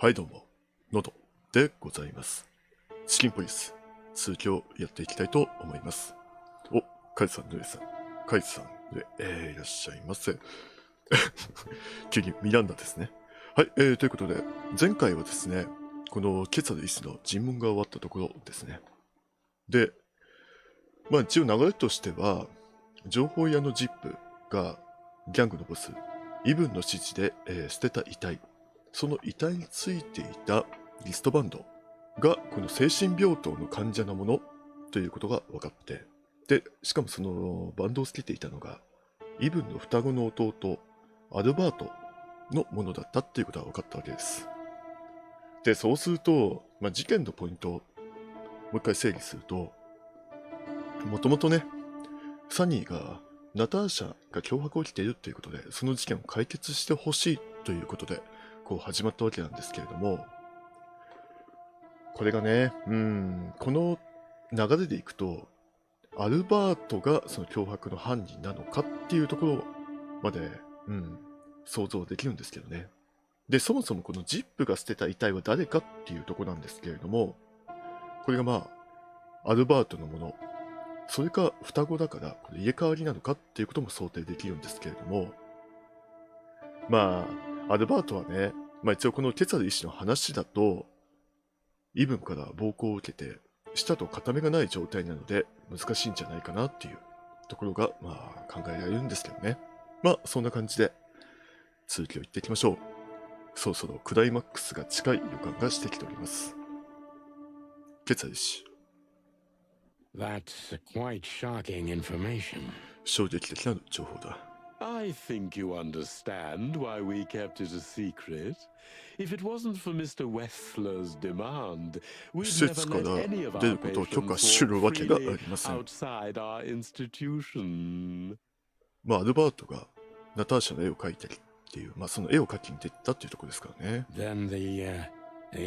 はいどうも、ノドでございます。チキンポリス、続きをやっていきたいと思います。お、カイさん、ルイさん、カイさんで、いらっしゃいませ。急にミランダですね。はい、ということで、前回はですね、このケツァルイスの尋問が終わったところですね。で、まあ一応流れとしては、情報屋のジップがギャングのボス、イブンの指示で、捨てた遺体、その遺体についていたリストバンドがこの精神病棟の患者のものということが分かって、で、しかもそのバンドをつけていたのがイブンの双子の弟アルバートのものだったっていうことが分かったわけです。で、そうすると、事件のポイントをもう一回整理すると、もともとね、サニーがナターシャが脅迫を受けているということで、その事件を解決してほしいということでこう始まったわけなんですけれども、これがね、この流れでいくと、アルバートがその脅迫の犯人なのかっていうところまで、想像できるんですけどね。で、そもそもこのジップが捨てた遺体は誰かっていうところなんですけれども、これがアルバートのもの、それか双子だからこれ入れ替わりなのかっていうことも想定できるんですけれども、アルバートはね、一応このケツァル医師の話だと、イブンから暴行を受けて、舌と片目がない状態なので難しいんじゃないかなっていうところが考えられるんですけどね。そんな感じで続きを言っていきましょう。そろそろクライマックスが近い予感がしてきております。ケツァル医師。That's quite shocking information. 衝撃的な情報だ。I think you understand why we kept it a secret. If it wasn't for Mr. Wessler's demand, we'd never let any of our patients walk freely outside our institution. アルバートがナターシャの絵を描いたりっていう、その絵を描きに出たっていうところですからね。Then the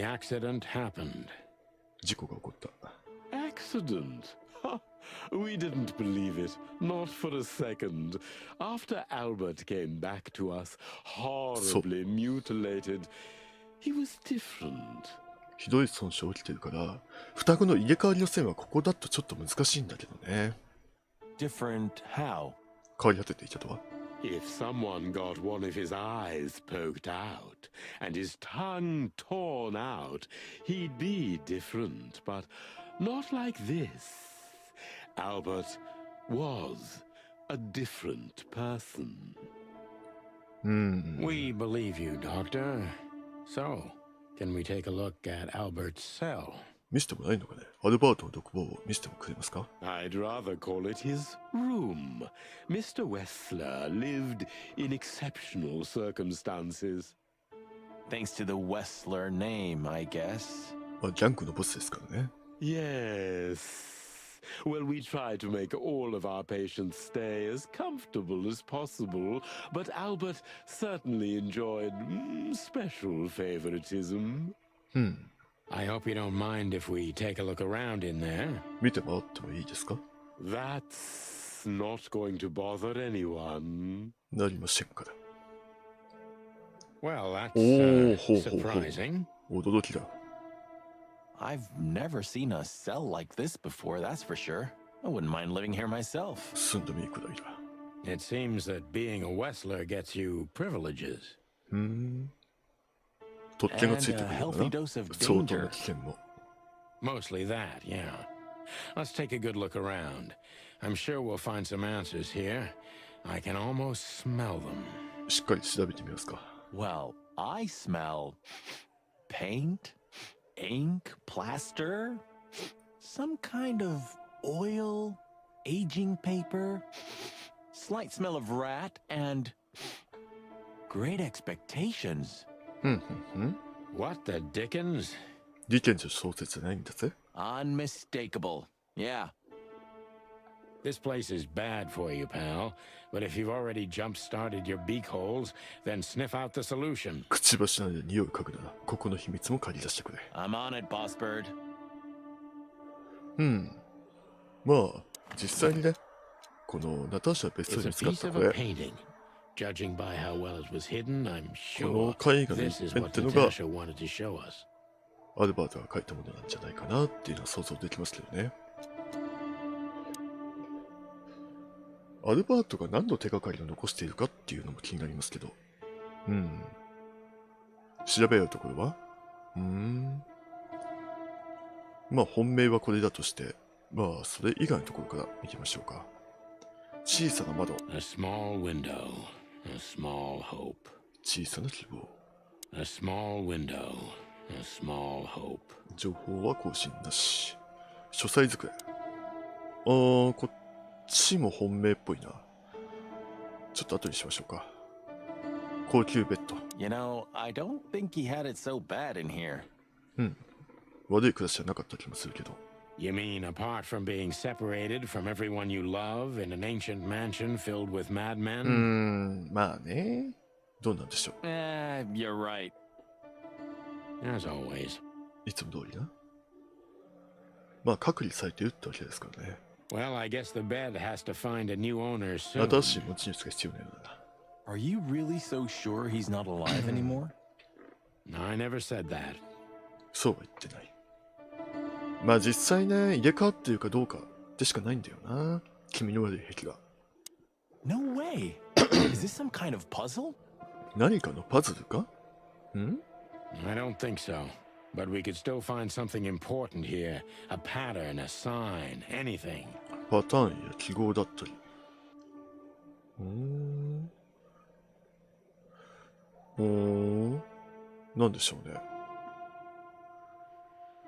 accident happened. 事故が起こった。Accident? We didn't believe it, not for a second. After Albert came back to us, horribly mutilated, he was different. ひどい損傷起きてるから、双子の入れ替わりの線はここだとちょっと難しいんだけどね。Different how? 変わり果てていたとは？ If someone got one of his eyes poked out and his tongue torn out, he'd be different, but not like this.Albert was a different person. We believe you, Doctor. So, can we take a look at Albert's cell? 見せてもないのかね。アルバートの独房を見せてもくれますか？ I'd rather call it his room. Mr. Wessler lived in exceptional circumstances. Thanks to the Wessler name, I guess. ギャングのボスですからね。Yes.Well, we try to make all of our patients stay as comfortable as possible, but Albert certainly enjoyed special favoritism. I hope you don't mind if we take a look around in there. 見て回ってもいいですか？ That's not going to bother anyone. なりませんから。Well, that's surprising. 驚きだ。I've never seen a cell like this before, that's for sure. I wouldn't mind living here myself. 住んでもいいくらいだ。It seems that being a Wessler gets you privileges. 特権がついてくるよな。相当な危険も。Mostly that, yeah. Let's take a good look around. I'm sure we'll find some answers here. I can almost smell them. しっかり調べてみますか。Well, I smell paint.Ink, plaster, some kind of oil, aging paper, slight smell of rat, and great expectations. What the dickens? ディケンズ小説じゃないんだぜ。Unmistakable. Yeah. This place is bad for you, pal. But if you've already jump-started your beak holes, then sniff out the solution. くちばしなんで匂い嗅ぐなら、ここの秘密も借り出してくれ。I'm on it, boss bird. 実際にね、このナターシャ別荘に使ったこれ。Judging by how well it was hidden, I'm この sure 絵画の this is 一辺っ what てのが Natasha wanted to show us. アルバートが描いたものなんじゃないかなっていうのは想像できますけどね。アルバートが何の手がかりを残しているかっていうのも気になりますけど。調べ合うところはまあ本命はこれだとして、まあそれ以外のところから行きましょうか。小さな窓。A small window, a small hope. 小さな希望。A small window, a small hope. 情報は更新なし。書斎机。こっちも本命っぽいな。ちょっと後にしましょうか。高級ベッド。You know, I don't think he had it so bad in here. 悪い暮らしじゃなかった気もするけど。You mean apart from being separated from everyone you love in an ancient mansion filled with madmen? まあね。どうなんでしょう。You're right. As always. いつも通りな。まあ隔離されてるってわけですからね。Well, I guess the bed has to find a new owner soon. 新しい持ち主が必要なようだな。Are you really so sure he's not alive anymore? I never said that. そうは言ってない。まあ実際ね、入れ替わってるかどうかでしかないんだよな。君の悪い癖が。No way! Is this some kind of puzzle? 何かのパズルかI don't think so. But we could still find something important here. A pattern, a sign, anything. パターンや記号だったり。なんでしょうね。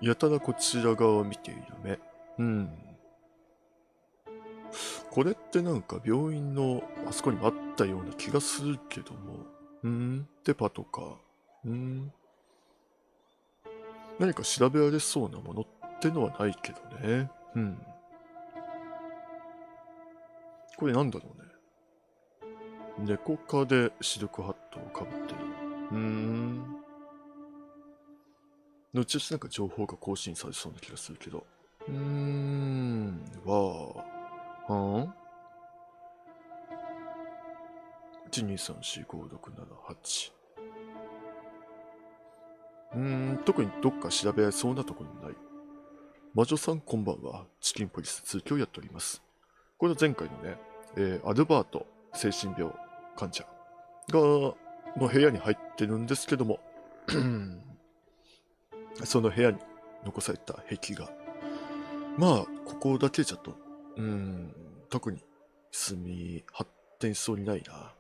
やたらこちら側を見ている目。これってなんか病院のあそこにもあったような気がするけども。テパとか。何か調べられそうなものってのはないけどね。これなんだろうね。猫科でシルクハットをかぶってる。後々なんか情報が更新されそうな気がするけど。1,2,3,4,5,6,7,8。特にどっか調べられそうなところもない。魔女さんこんばんは。チキンポリス続きをやっております。これは前回のね、アルバート精神病患者がの部屋に入ってるんですけども、その部屋に残された壁画。まあ、ここだけじゃと、特に発展しそうにないな。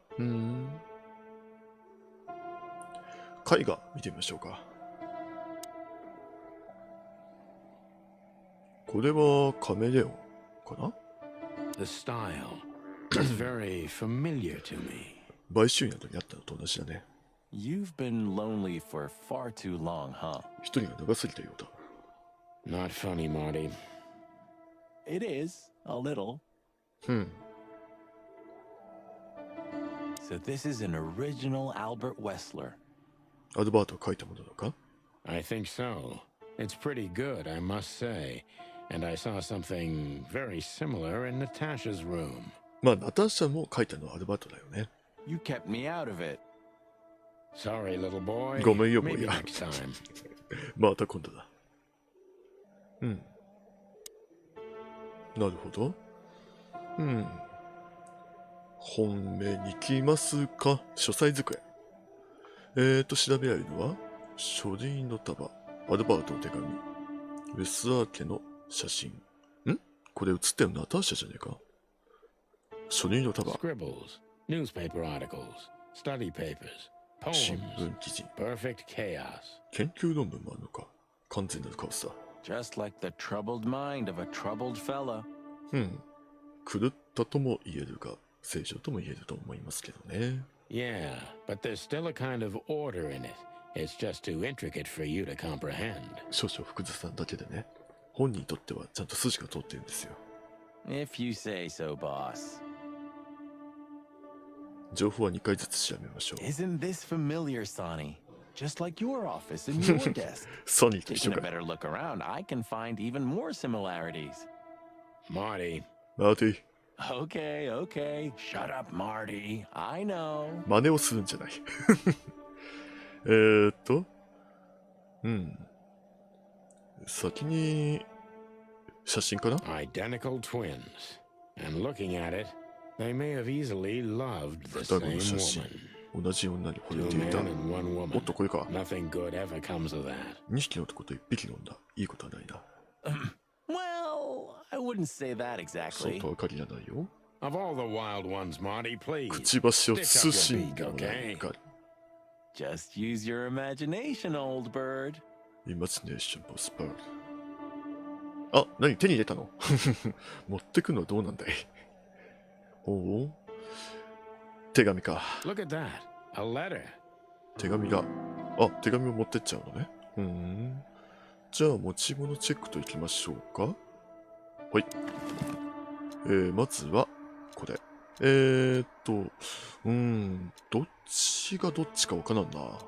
絵画見てみましょうか。これはカメレオンかな？ The style is very familiar to me. 買収などにあったのと同じだね。You've been lonely for far too long, huh? 一人が長すぎたようだ。Not funny, Marty. It is, a little. So this is an original Albert Wessler. アルバートが描いたものなのか？ I think so. It's pretty good, I must say. And I saw something very similar in Natasha's room. まあ、ナターシャも描いたのはアルバートだよね。You kept me out of it. Sorry, little boy. ごめんよ、もう Maybe や。 next time. また今度だ。なるほど。本命に行きますか。書斎机。調べられるのは、書類の束、アルバートの手紙、ウェスラー家の写真。これ写ってるナターシャじゃねえか。書類の束、 Scribbles, newspaper articles, study papers, 新 poems, 聞記事、 perfect chaos. 研究論文もあるのか。完全なるカオスだ。Just like the troubled mind of a troubled fella. 狂ったとも言えるが、正常とも言えると思いますけどね。Yeah, but there's still a kind of order in it. It's just too intricate for you to comprehend. 少々複雑なだけでね。本人にとってはちゃんと筋が通ってるんですよ。If you say so, boss. 情報は2回ずつ調べましょう。 Isn't this familiar, Sonny? Just like your office and your desk. ソニーと一緒 Taking a か。 better look around, I can find even more similarities. Marty, マーティ、Okay, okay. Shut up, Marty. I know. 真似をするんじゃない。うん。先に写真かな？ Identical twins. And looking at it, they may have easily loved the 双子 same の写真。 woman. 同じ女に惚 Two れてい men た。 and one もっ woman. とこれか。 Nothing good ever comes of that. 2匹の男と1匹の女。いいことはないな。 Well, I wouldn't say that そう exactly. とは限らないよ。 Of all the wild ones, Marty, please. くちばしを慎んでもらえるか。 Just use your imagination, old bird. イマジネーションボスパール。あ、何手に入れたの？持ってくのはどうなんだい？おお。手紙か。 Look at that. A letter. 手紙が。あ、手紙を持ってっちゃうのね。じゃあ持ち物チェックといきましょうか。はい。まずは、これ。どっちがどっちかわからんな。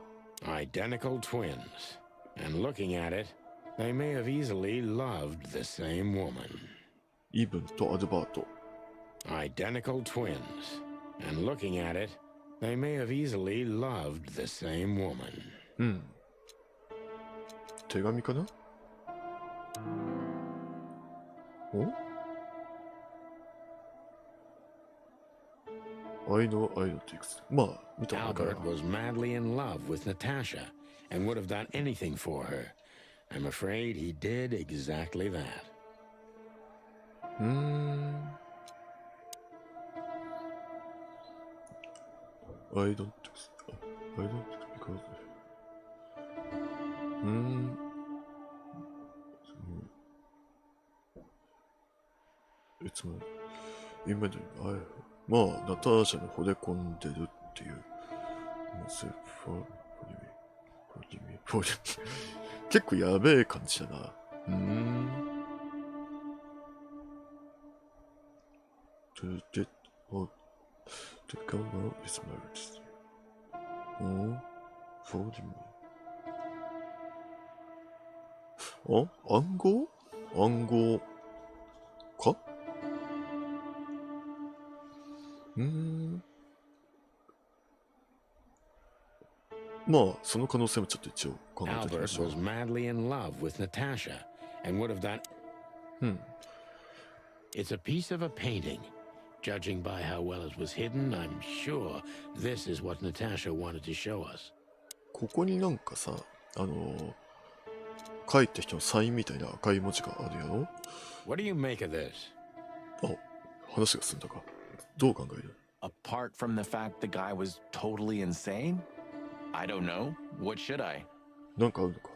Identical twins. And looking at it, they may have easily loved the same woman. イブンとアルバート。 Identical twins. And looking at it, they may have easily loved the same woman. 手紙かな？お？I knowっていくつ？まあ、見たことある Albert was madly in love with Natasha and would have done anything for her. I'm afraid he did exactly that. I don't because it's imagine まあナターシャに惚れ込んでるっていう結構やべえ感じだな。To get or to come out with marriage. For me. 暗号か？まあ、その可能性もちょっと一応考えておきま Albert しょう。 was madly in love with Natasha and would have done. It's a piece of a painting. Judging by how well it was hidden, I'm sure this is what Natasha wanted to show us. ここになんかさ、書いた人のサインみたいな赤い文字があるやろ？ What do you make of this? あ、話が進んだか。どう考える？ Apart from the fact the guy was totally insane? I don't know. What should I? なんかあるのか？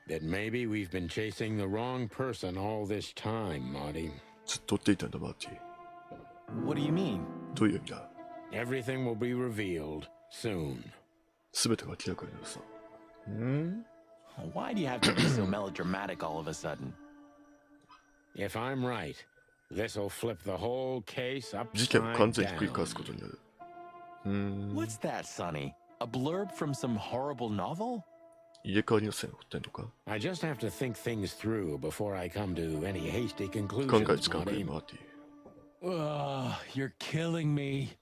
That maybe we've been chasing the wrong person all this time, Marty. ずっと追っていたんだ、マーティ。 What do you mean? どういう意味だ？ Everything will be revealed soon. すべてが明らかになるさ。Why do you have to be so melodramatic all of a sudden? If I'm right, this'll flip the whole case 事件を upside 完全にひっくり返す down. ことになる。What's that, Sonny? A blurb from some horrible novel? 入れ替わりの線を振ってんのか？ I just have to think things through before I come to any hasty 考える conclusions, 時間くれ、 Marty. マーティ。 You're killing me.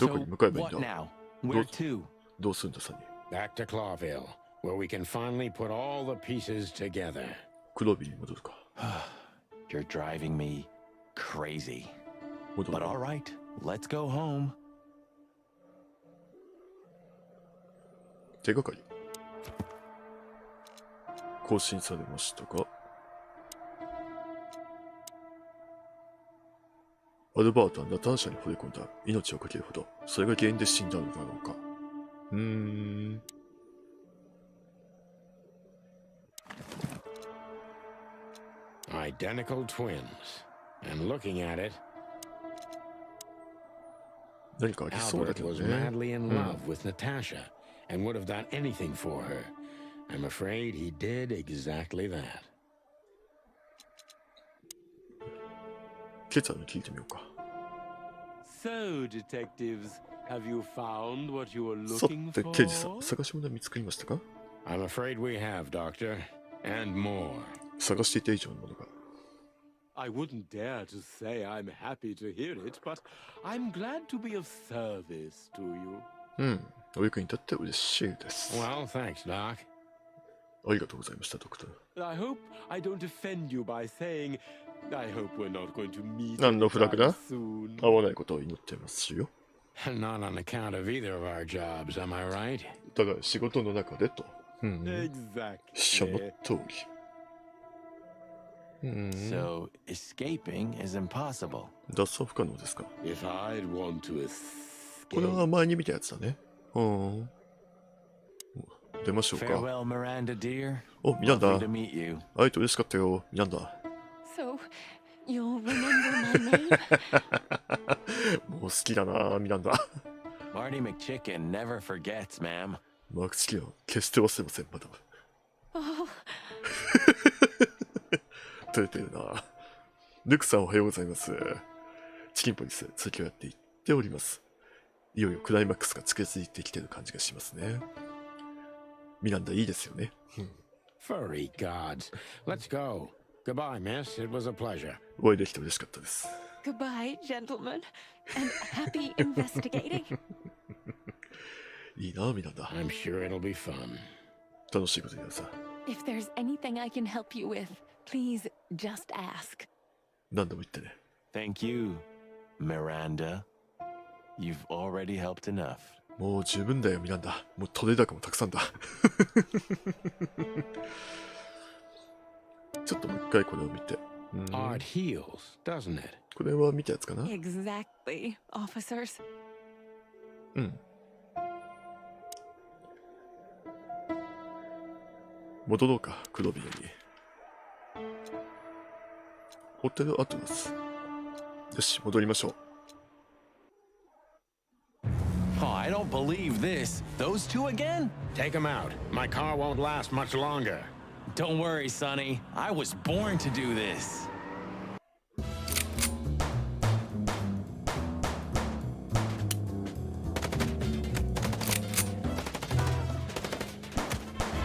どこ So に向かえばいい what んだ？ now? Where to? どうするんだ、サニー。 Back to Clawville, where we can finally put all the pieces together. 黒ビに戻るか。 You're driving me crazy. 戻 But る。 all right, let's go home. 手がかり。更新されましたが。アルバートはナターシャに惚れ込んだ。命をかけるほど。それが原因で死んだのだろうか。Identical twins. And looking at it, 何かありそうだ Albert けど was ね。 madly in love with Natasha and would have done anything for her. I'm afraid he did exactly that. ケツァに聞いてみようか。 So, detectives, have you found what you were さ looking て、 for? 刑事さん、探し物は見つかりましたか？ I'm afraid we have, Doctor. And more. 探していた以上のものが。I wouldn't dare to say I'm happy to hear it, but I'm glad to be of service to you. うん。お役に立って嬉しいです。Well, thanks, Doc. ありがとうございました、ドクター。I hope I don't offend you by saying I hope we're not going to meet 何のフラグだ soon. 合わないことを祈ってますよ。Not on account of either of our jobs, am I right? だから仕事の中でと。うん。 Exactly. その通り。So, escaping is impossible. 脱走不可能ですか。 If I'd want to これ escape. は前に見たやつだね。うん。出ましょうか。 Farewell, Miranda, dear. お、ミランダ。 Lovely to meet you. 会えて嬉しかったよ、ミランダ。So, you'll remember my name? もう好きだな、ミランダ。 Marty McChicken never forgets, ma'am. マークチキンは決して忘れません、まだ。 Oh, 照れてるな。ルクさんおはようございます。チキンポリス、続きをやっていっております。いよいよクライマックスが近づいてきてる感じがしますね。ミランダいいですよね。Furry gods. Let's go. Goodbye, miss. It was a pleasure. お会いできて嬉しかったです。goodbye, gentlemen, and happy investigating. いいな、ミランダ。 I'm sure it'll be fun. 楽しいことやさ。 If there's anything I can help you with, please just ask. 何度も言ってね。 Thank you, Miranda. You've already helped enough. もう十分だよ、ミランダ。もう取れ高もたくさんだ。ちょっともう一回これを見て。Odd heels, doesn't it? これは見たやつかな。 Exactly, officers. うん。戻ろうか、黒ビエに。ホテルアトラス。よし、戻りましょう。Oh, I don't believe this. Those two again? Take him out. My car won't last much longer. Don't worry, Sonny. I was born to do this.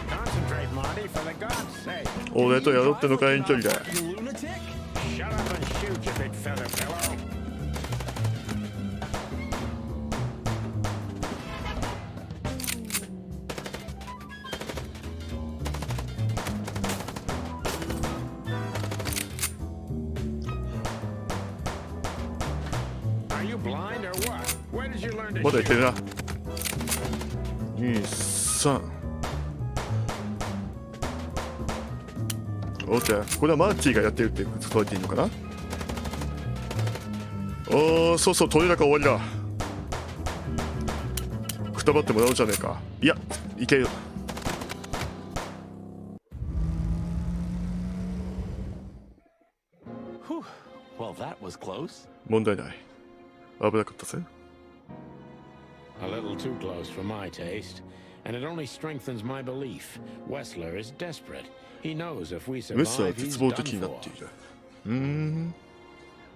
Concentrate, Marty, for the god's sake. 俺とやろうってのか遠距離で。 You lunatic? Shut up and shoot, you big feather pillow. Are you blind or what? Where did you learn to まだいけ shoot? るな。2、3。オッケー。これはマーティがやってるって伝えていいのかな。おー、そうそう、取れ高終わりだ。くたばってもらおうじゃねえか。いや、いける。 Whew. Well, that was close. 問題ない。危なかったぜ。 A little too close for my taste, and it only strengthens my belief. Wessler is desperate. He knows if we ウェスは survive, he's 絶望 done 的になっ for. ている。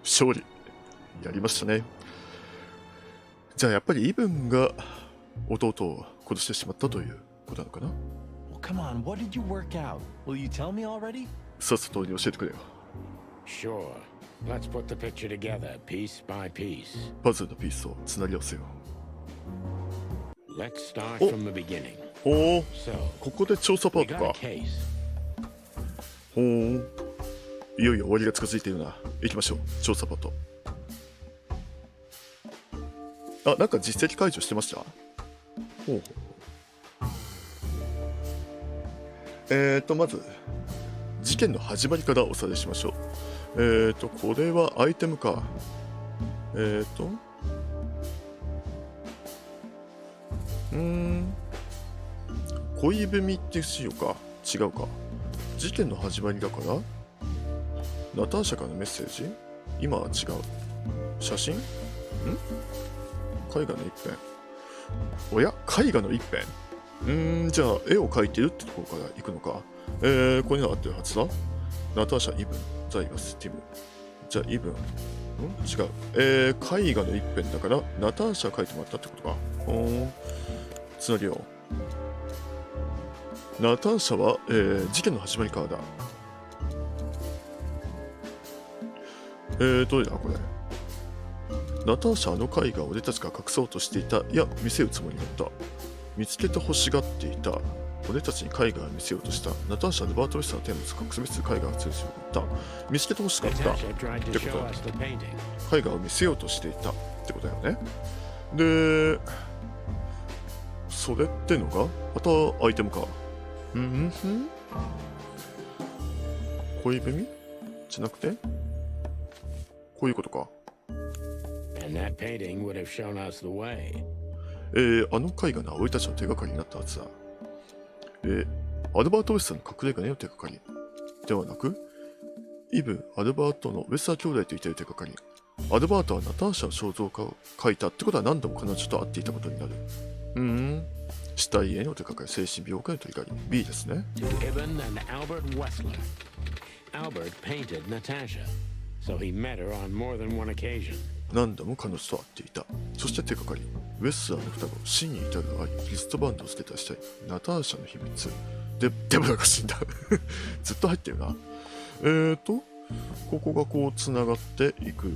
勝利。やりましたね。じゃあやっぱりイブンが弟を殺してしまったということなのかな。 Well, come on. What did you work out? Will you tell me already? さっさと俺に教えてくれよ。 Sure. Let's put the picture together, piece by piece. パズルのピースをつなぎ合わせよ Let's start Oh. from the beginning. う。おお、 So, ここで調査パ we ート got a か。 case. ほう。いよいよ終わりが近づいているな。行きましょう。調査パート。あ、なんか実績解除してました。ほうほう。まず、事件の始まりからおさらいしましょう。これはアイテムか。恋文ってしようか。違うか。事件の始まりだから、ナターシャからのメッセージ？今は違う。写真？絵画の一辺。おや、絵画の一辺？じゃあ、絵を描いてるってところから行くのか。これには合ってるはずだ。ナターシャ、イブン、ザイガス、ティム。じゃあ、イブン。違う。絵画の一辺だから、ナターシャ描いてもらったってことか。つなげよう。ナターシャは、事件の始まりからだ。どれだこれ。ナターシャ、あの絵画を俺たちが隠そうとしていた。いや、見せるつもりだった。見つけて欲しがっていた。俺たちに絵画を見せようとした。ナターシャ、アルバート・ウェスラーのテーマを隠すべき絵画が強そうだった。見つけて欲しかったってことだ。絵画を見せようとしていたってことだよね。で、それってのがまたアイテムか。恋文じゃなくてこういうことか。あの絵画な、俺たちの手がかりになったはずだ。アルバート・ウェスラーの隠れ家の手がかりではなく、イブン・アルバートのウェスラー兄弟と言っている手がかり。アルバートはナターシャの肖像画を描いたってことは何度も彼女と会っていたことになる。死体への手がかり、精神病家の手がかり。B ですね。Albert painted Natasha, so he met her on more than one occasion. 何度も彼女と会っていた。そして手がかり、ウェスラーの双子、死に至る愛、リストバンドをつけた死体、ナターシャの秘密。デブラが死んだ。ずっと入ってるな。ここがこうつながっていく。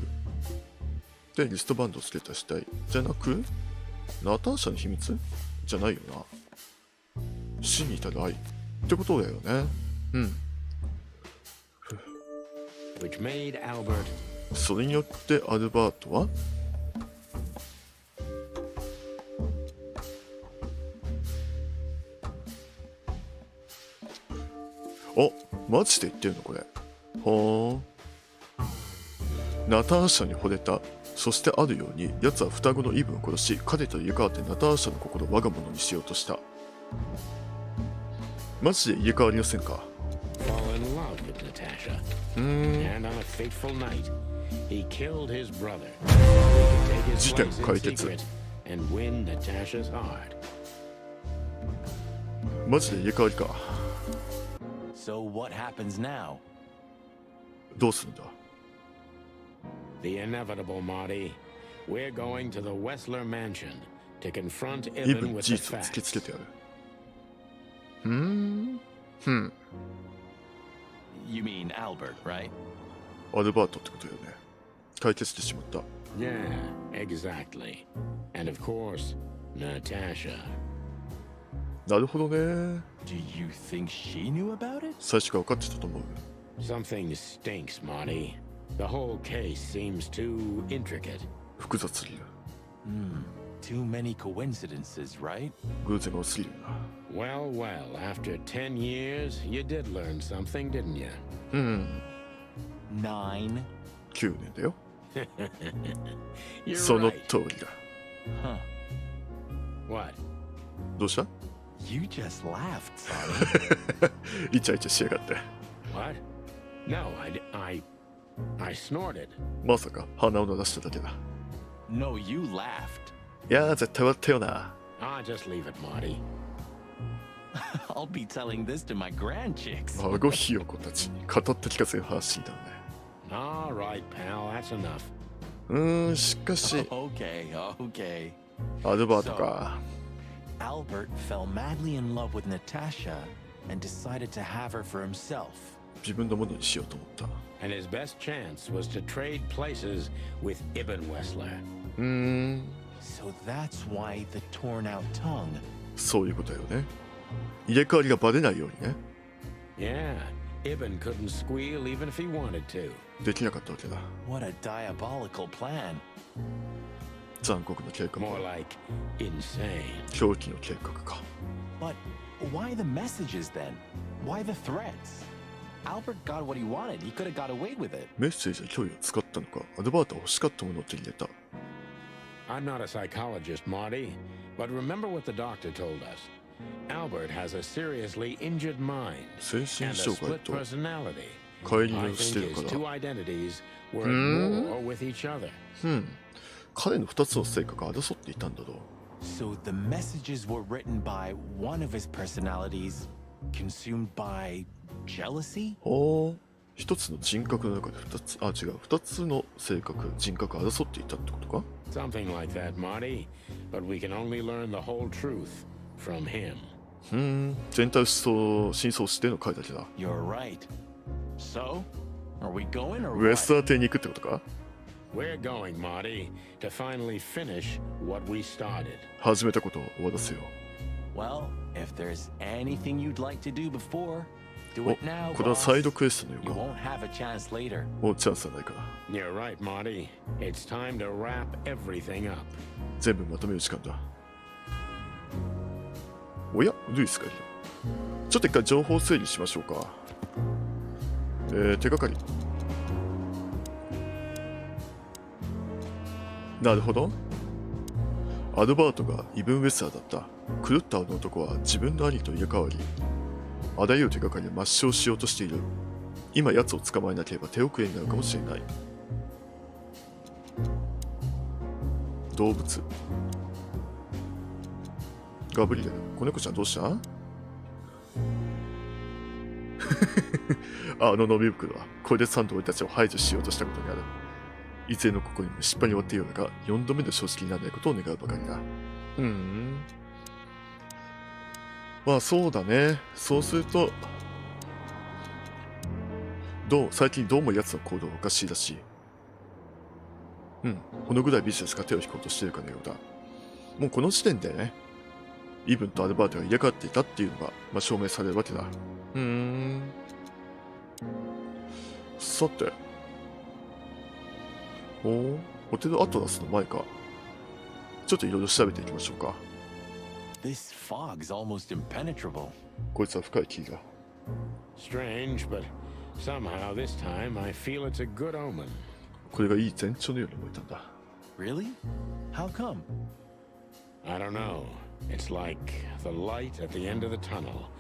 で、リストバンドをつけた死体じゃなく、ナターシャの秘密じゃないよな。死に至る愛ってことだよね。Which made Albert それによってアルバートはマジで言ってるのこれ。ナターシャに惚れた。そしてあるように奴は双子のイブを殺し、彼と入れ替わってナターシャの心を我が物にしようとした。マジで入れ替わりませんか。fall in love with Natasha. And on a fateful night, he killed his brother. He could take his place in secret and win Natasha's heart. マジで入れ替わりか。So what happens now? どうするんだ。 The inevitable, Marty. We're going to the Wessler mansion to confront イブ Ibn ン with 事 the 実を突きつけ facts. てやる。You mean Albert, right? アルバートってことだよね。解決してしまった。Yeah, exactly. And of course, Natasha. なるほどね。 Do you think she knew about it? 最初から分かってたと思う。 Something stinks, Marty. The whole case seems too intricate. 複雑すぎる。 Too many coincidences, right? 偶然が多すぎるな。 Well, well, after 10 years, you did learn something, didn't you? 9. 9年だよ。 You're その right. 通りだ。 What? どうした？ You just laughed, Sonny. イチャイチャしやがって。 What? No, I snorted. まさか鼻を鳴らしただけだ。 No, you laughed. いやー、絶対笑ったよな。 Ah, just leave it, Marty. I'll be telling this to my grandchicks. 孫ひよこたちに語って聞かせる話だね。 All right, pal, that's enough. しかし、 Okay, okay. アルバートか。 Albert fell madly in love with Natasha and decided to have her for himself. 自分のものにしようと思った。 And his best chance was to trade places with Ibn Wessler. So that's why the torn out tongue. そういうことだよね。入れ替わりがバレないようにね。 Yeah, Ibn couldn't squeal even if he wanted to. できなかったわけだ。 What a diabolical plan. 残酷な計画。 More like insane. 狂気の計画か。 But why the messages then? Why the threats? Albert got what he wanted. He could have got away with it. メッセージや脅威を使ったのか、アルバートは欲しかったものを手に入れた。 I'm not a psychologist, Marty, but remember what the doctor told us. Albert has a seriously injured mind 精神 and a 障害 split と personality. 乖離 I をして think る his か two ら。 identities were at war with each other. 彼の2つの性格が争っていたんだろう。 So the messages were written by one of his personalities, consumed by jealousy? 一つの人格の中で2つの性格、人格が争っていたってことか。 Something like that, Marty. But we can only learn the whole truth from him. 全体を真相を知っての回だけだ。 You're right. So, Are we going or ウェス what? ラー邸に行くってことか？ We're going, Marty, to finally finish what we started. 始めたことを終わらせよ Well, if there's anything you'd like to do before, う。 do お、 it now, これは boss. サイドクエストの You ようか。 won't have a chance later. もうチャンスはないから。 You're right, Marty. It's time to wrap everything up. 全部まとめる時間だ。おや、ルイスがいる。ちょっと一回情報整理しましょうか。手がかり。なるほど。アルバートがイブン・ウェスラーだった。狂ったあの男は自分の兄と入れ替わり、あらゆる手がかりを抹消しようとしている。今奴を捕まえなければ手遅れになるかもしれない。動物。ガブリエル、子猫ちゃんどうしたあの飲み袋は、これでサンド俺たちを排除しようとしたことになる。いずれのここにも失敗に終わっているようだが、4度目の正直にならないことを願うばかりだ。まあそうだね。そうすると、最近どうも奴の行動がおかしいらしい。このぐらいビジネスが手を引こうとしているかのようだ。もうこの時点でね、イブンとアルバートが入れ替わっていたっていうのが、証明されるわけだ。さて。ホテルアトラスの前か。ちょっといろいろ調べていきましょうか。This fog's almost impenetrable. こいつは深い霧だ。Strange, but somehow this time I feel it's a good omen. これがいい前兆のように思えたんだ。Really? How come? I don't know. It's like the light at the end of the tunnel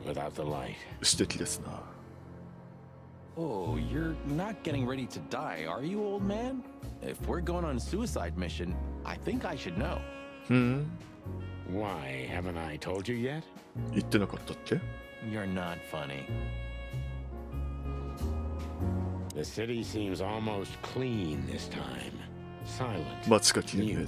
without the light. 素敵ですな。Oh, you're not getting ready to die, are you, old man? If we're going on a suicide mission, I think I should know. Why, haven't I told you yet? 言ってなかったっけ？ You're not funny. The city seems almost clean this time. Silent. 街が綺麗ね。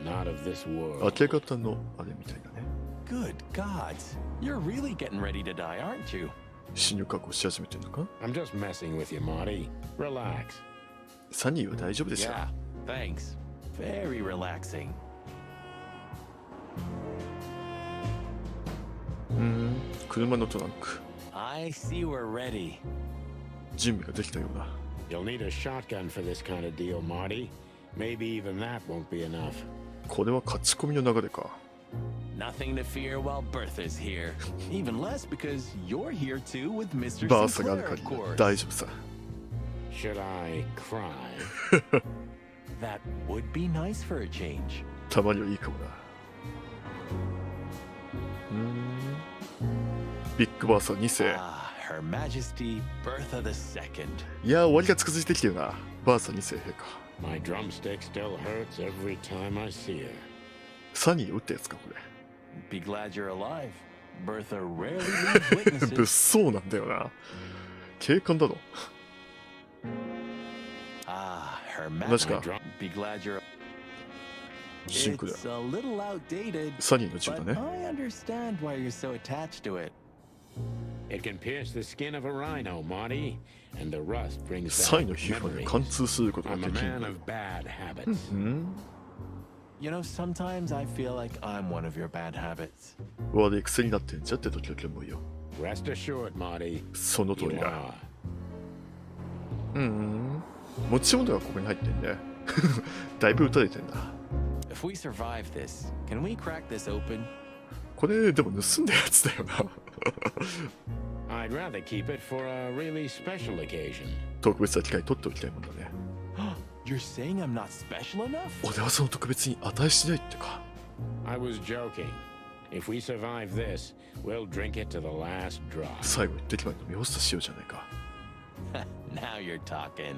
Not of this 明 world. け方のあれみたいなね。 Good gods. You're really getting ready to die, aren't you? 死ぬ覚悟し始めてんのか？ I'm just messing with you, Marty. Relax. サニーは大丈夫ですよ。 Yeah, thanks. Very relaxing. 車のトランク。 I see we're ready. 準備ができたようだ。 You'll need a shotgun for this kind of deal, Marty. Maybe even that won't be enough. これは勝ち込みの流れか。 Nothing to fear while Bertha's here. Even less because you're here too with Mr. バーサがある Sinclair, 限 of り course. 大丈夫さ。 Should I cry? That would be nice for a change. たまにはいいかもな。ビッグバーサー2世。 Ah, Her Majesty Bertha II. いやー、終わりが近づいてきてるな。バーサー2世陛下。 My drumstick still hurts every time I see her. サニーを撃ったやつか、これ。 Be glad you're alive. Bertha rarely leaves 物 witnesses. 騒なんだよな。警官だろ。 Ah, Her マジ Majesty. か。 Be glad you're. シンクだ。 It's a little outdated, サニーの銃だ but ね。 I understand why you're so attached to it. It can pierce the skin of a rhino, Marty, and the rust brings サイ back の皮膚まで memories. 貫通することが I'm で a きるん man だよ。 of bad habits. You know, sometimes I feel like I'm one of your bad habits. 悪い癖になってんじゃって時々思うよ。 Rest assured, Marty, その通 you りだ。 are. 持ち物がここに入ってんね。だいぶ撃たれてんだ。 If we survive this, can we crack this open? これでも盗んだやつだよな。 I'd rather keep it for a really special occasion. 特別な機会取っておきたいもんだね。 You're saying I'm not special enough? 俺はその特別に値しないってか。 I was joking. If we survive this, we'll drink it to the last drop. 最後にできまで飲み干したしようじゃないか。 Now you're talking.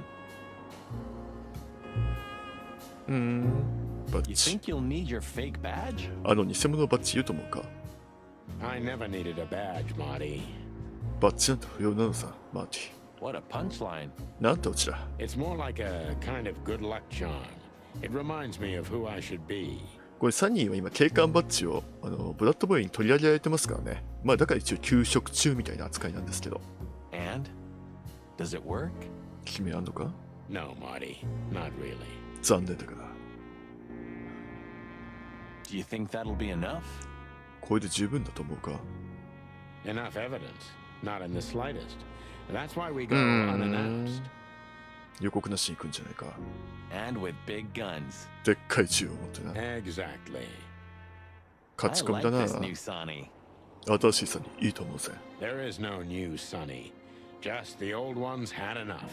バッ You ジ。 think you'll need your fake badge? あの偽物のバッジ言うと思うか。 I never needed a badge, Marty. バッジなんて不要なのさ、マーティ。 What a punchline. なんてオチだ。 It's more like a kind of good luck charm. It reminds me of who I should be. これサニーは今警官バッジをブラッドボーイに取り上げられてますからね。まあだから一応休職中みたいな扱いなんですけど。 And? Does it work? 決めあんのか？ No, Marty, not really. 残念だから。Do you think that'll be enough? これで十分だと思うか？ Enough evidence. Not in the slightest. That's why we go unannounced. 予告なしに行くんじゃないか。 And with big guns. でっかい銃を持ってな。 Exactly. 勝 I ち込み like だな。 this new Sonny. 新しいさにいいと思うぜ。 There is no new Sonny. Just the old ones had enough.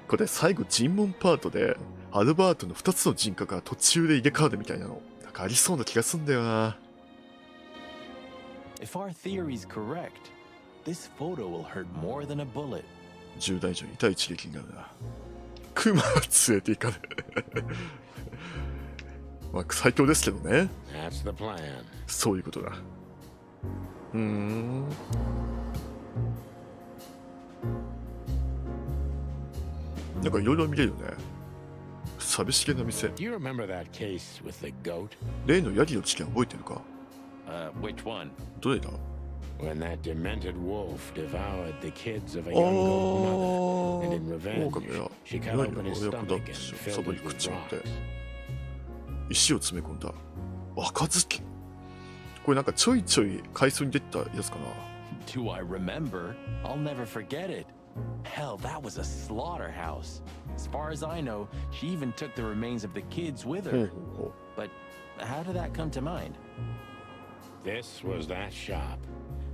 これ最後尋問パートでアルバートの2つの人格が途中で入れ替わるみたいなのなんかありそうな気がすんだよな。 If our theory's correct, this photo will hurt more than a bullet. 10代以上痛い一撃になるな。クマは連れていかれる。まあ最強ですけどね。 That's the plan. そういうことだ。なんかいろいろ見れるね。寂しげな店。 Do you remember that case with the goat? 例のヤギの事件覚えてるか？ Which one? どれだ？ When that demented wolf devoured the kids of a young goat mother, and in revenge, 狼が she ヤ cut ギ open の his 親子 stomach だ and ってそ filled ばに it 食っ with ちまって rocks. 石を詰め込んだ。赤ずき。これなんかちょいちょい海藻に出たやつかな。 Do I remember? I'll never forget it. Hell, that was a slaughterhouse. As far as I know, she even took the remains of the kids with ほう her. ほうほ But how did that come to mind? This was that shop.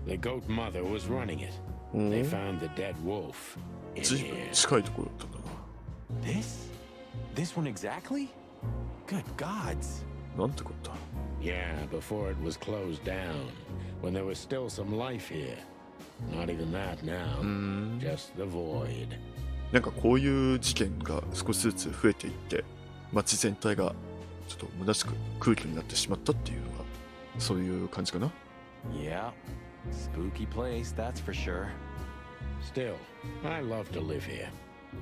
The goat mother was running it. They found the dead wolf う。 in 随分 here. 近いところだったんだな。 This one exactly? Good gods. なんてこった。 Yeah, before it was closed down, when there was still some life here. Not even that now. Just the void. なんかこういう事件が少しずつ増えていって街全体がちょっと虚しく空虚になってしまったっていうのがそういう感じかな。 Yeah. Spooky place, that's for sure. Still, I love to live here.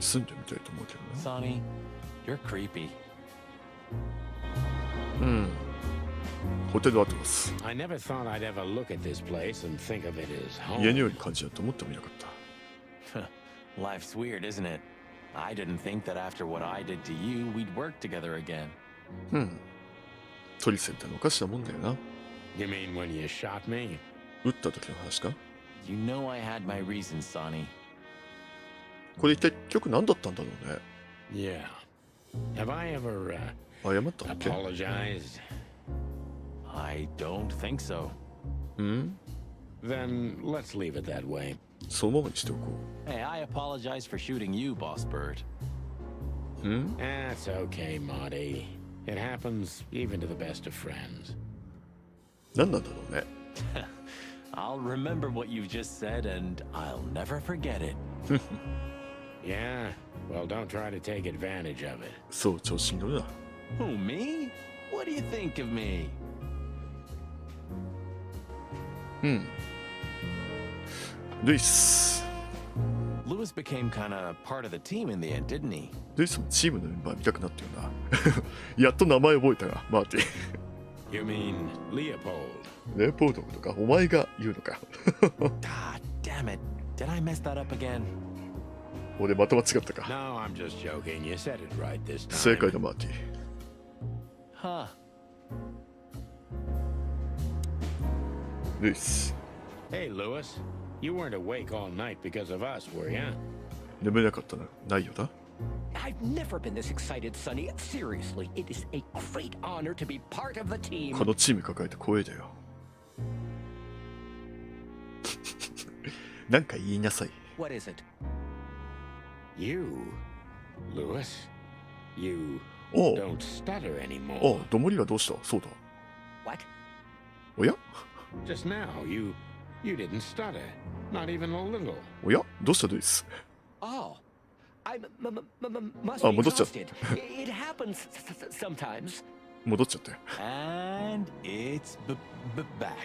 住んでみたいと思うけどな。 Sonny, you're creepy. ホテルアトラス。 I never thought I'd ever look at this place and think of it as 家の home. ように感じだと思ってもいなかった。 Life's weird, isn't it? I didn't think that after what I did to you, we'd work together again. トリセンってのおかしなもんだよな。 You mean when you shot me? 撃った時の話か？ You know I had my reasons, Sonny. これ結局何だったんだろうね。 Yeah. Have I ever 謝ったっけ？ apologized? I don't think so. Then let's leave it that way. そのままにしておこ Hey, I apologize for shooting you, Boss Bird. う。That's okay, Marty. It happens even to the best of friends. 何なんだろうね。 I'll remember what you've just said, and I'll never forget it. Yeah? Well, don't try to take advantage of it. そう調子に乗るな。 Who, me? What do you think of me? ルイス。 Lewis became kind of part of the team in the end, didn't he? ルイスもチームのメンバー見たくなったよな。やっと名前覚えたな、マーティン。 You mean Leopold? レポートとかお前が言うのか。 God damn it. Did I mess that up again? 俺また間違ったか。 No, I'm just joking. You said it right this 正解 time. だ、マーティン。 Huh. ルイス。 Hey, Lewis. You weren't awake all night because of us, were you? 眠れなかったな、ないよな。 I've never been this excited, Sonny. Seriously, it is a great honor to be part of the team. このチーム抱えて光栄だよ。なんか言いなさい。 What is it? You, Lewis. You おう、 don't stutter お anymore. う、どもりはどうした？そうだ。 What? おや Just now, you didn't stutter. Not even a little. おやどうしたルイス？ Oh, I must Oh, be 戻っちゃった exhausted. It happens sometimes. 戻っちゃって。 And it's back.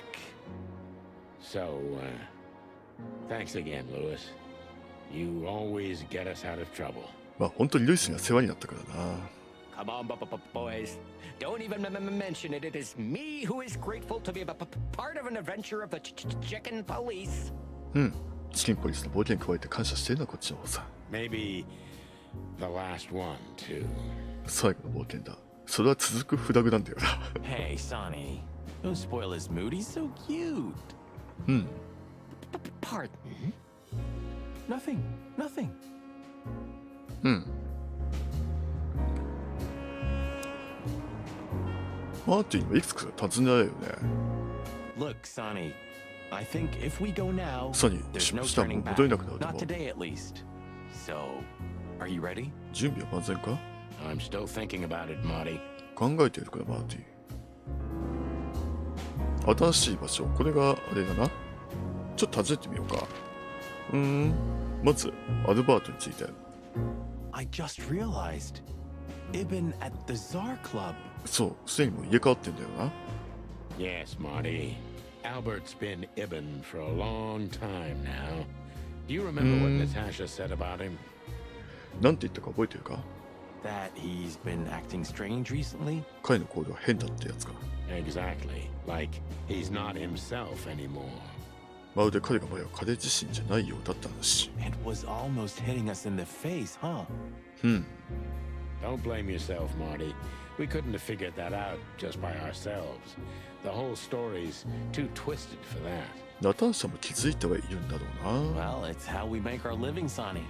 So, thanks again, Lewis. You always get us out of trouble. まあ本当にルイスが世話になったからな。 Come on, boys. Don't even mention it. It is me who is grateful to be a part of an adventure of the chicken police. チキンポリスの冒険に加えて感謝してるのはこっちの方さ。 Maybe the last one, too. 最後の冒険だ。それは続くフラグなんだよな。 Hey, Sonny. Don't spoil his mood. He's so cute. うん。 Pardon? Nothing. Nothing. うん。マーティンはいくつか尋ねられるよね。 Look, Sonny. I think if we go now, ソニー、 there's no したらもう turning back. 戻れなくなると Not 思う。 today, at least. So, are you ready? 準備は万全か？ I'm still thinking about it, Marty. 考えているからマーティ。新しい場所、これがあれだな。ちょっと訪ねてみようか。まず、アルバートについて。 I just realized. Ibn at the Tsar Club. そう、すでにもう入れ替わってんだよな。 Yes, Marty. Albert's been Ibn for a long time now. Do you remember what Natasha said about him? なんて言ったか覚えてるか？ That he's been acting strange recently? 彼の行動は変だってやつか。 Exactly. Like he's not himself anymore. まるで彼が前は彼自身じゃないようだった話。 It was almost hitting us in the face, huh? Don't blame yourself, Marty. We couldn't have figured that out just by ourselves. The whole story's too twisted for that. ナターシャも気づいてはいるんだろうな。 Well, it's how we make our living, Sonny.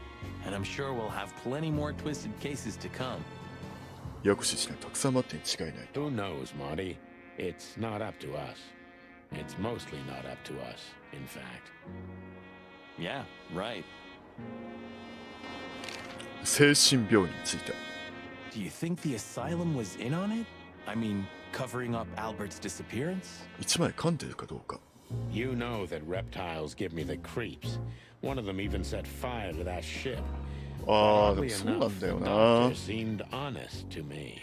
And I'm sure we'll have plenty more twisted cases to come. やくししがたくさん待ってに違いない。 Who knows, Marty? It's not up to us. It's mostly not up to us, in fact. Yeah, right. 精神病院について。 Do you think the asylum was in on it? I mean, covering up Albert's disappearance? 一枚噛んでるかどうか。 You know that reptiles give me the creeps. One of them even set fire to that ship. ああ、でも Oddly そうな enough, んだ the よな。 doctor seemed honest to me.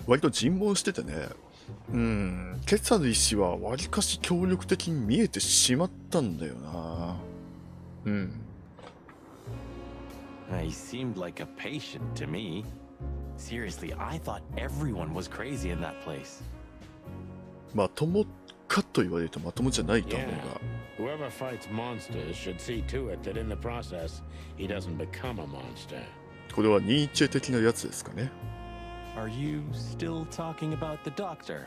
割と尋問しててね。ケツァル医師はわりかし協力的に見えてしまったんだよな。He seemed like a patient to me. Seriously, I thought everyone was crazy in that place. まともかと言われるとまともじゃないと思う Yeah. Whoever fights monsters should see to it that in the process he doesn't become a monster. が、これはニーチェ的なやつですかね。 Are you still talking about the doctor?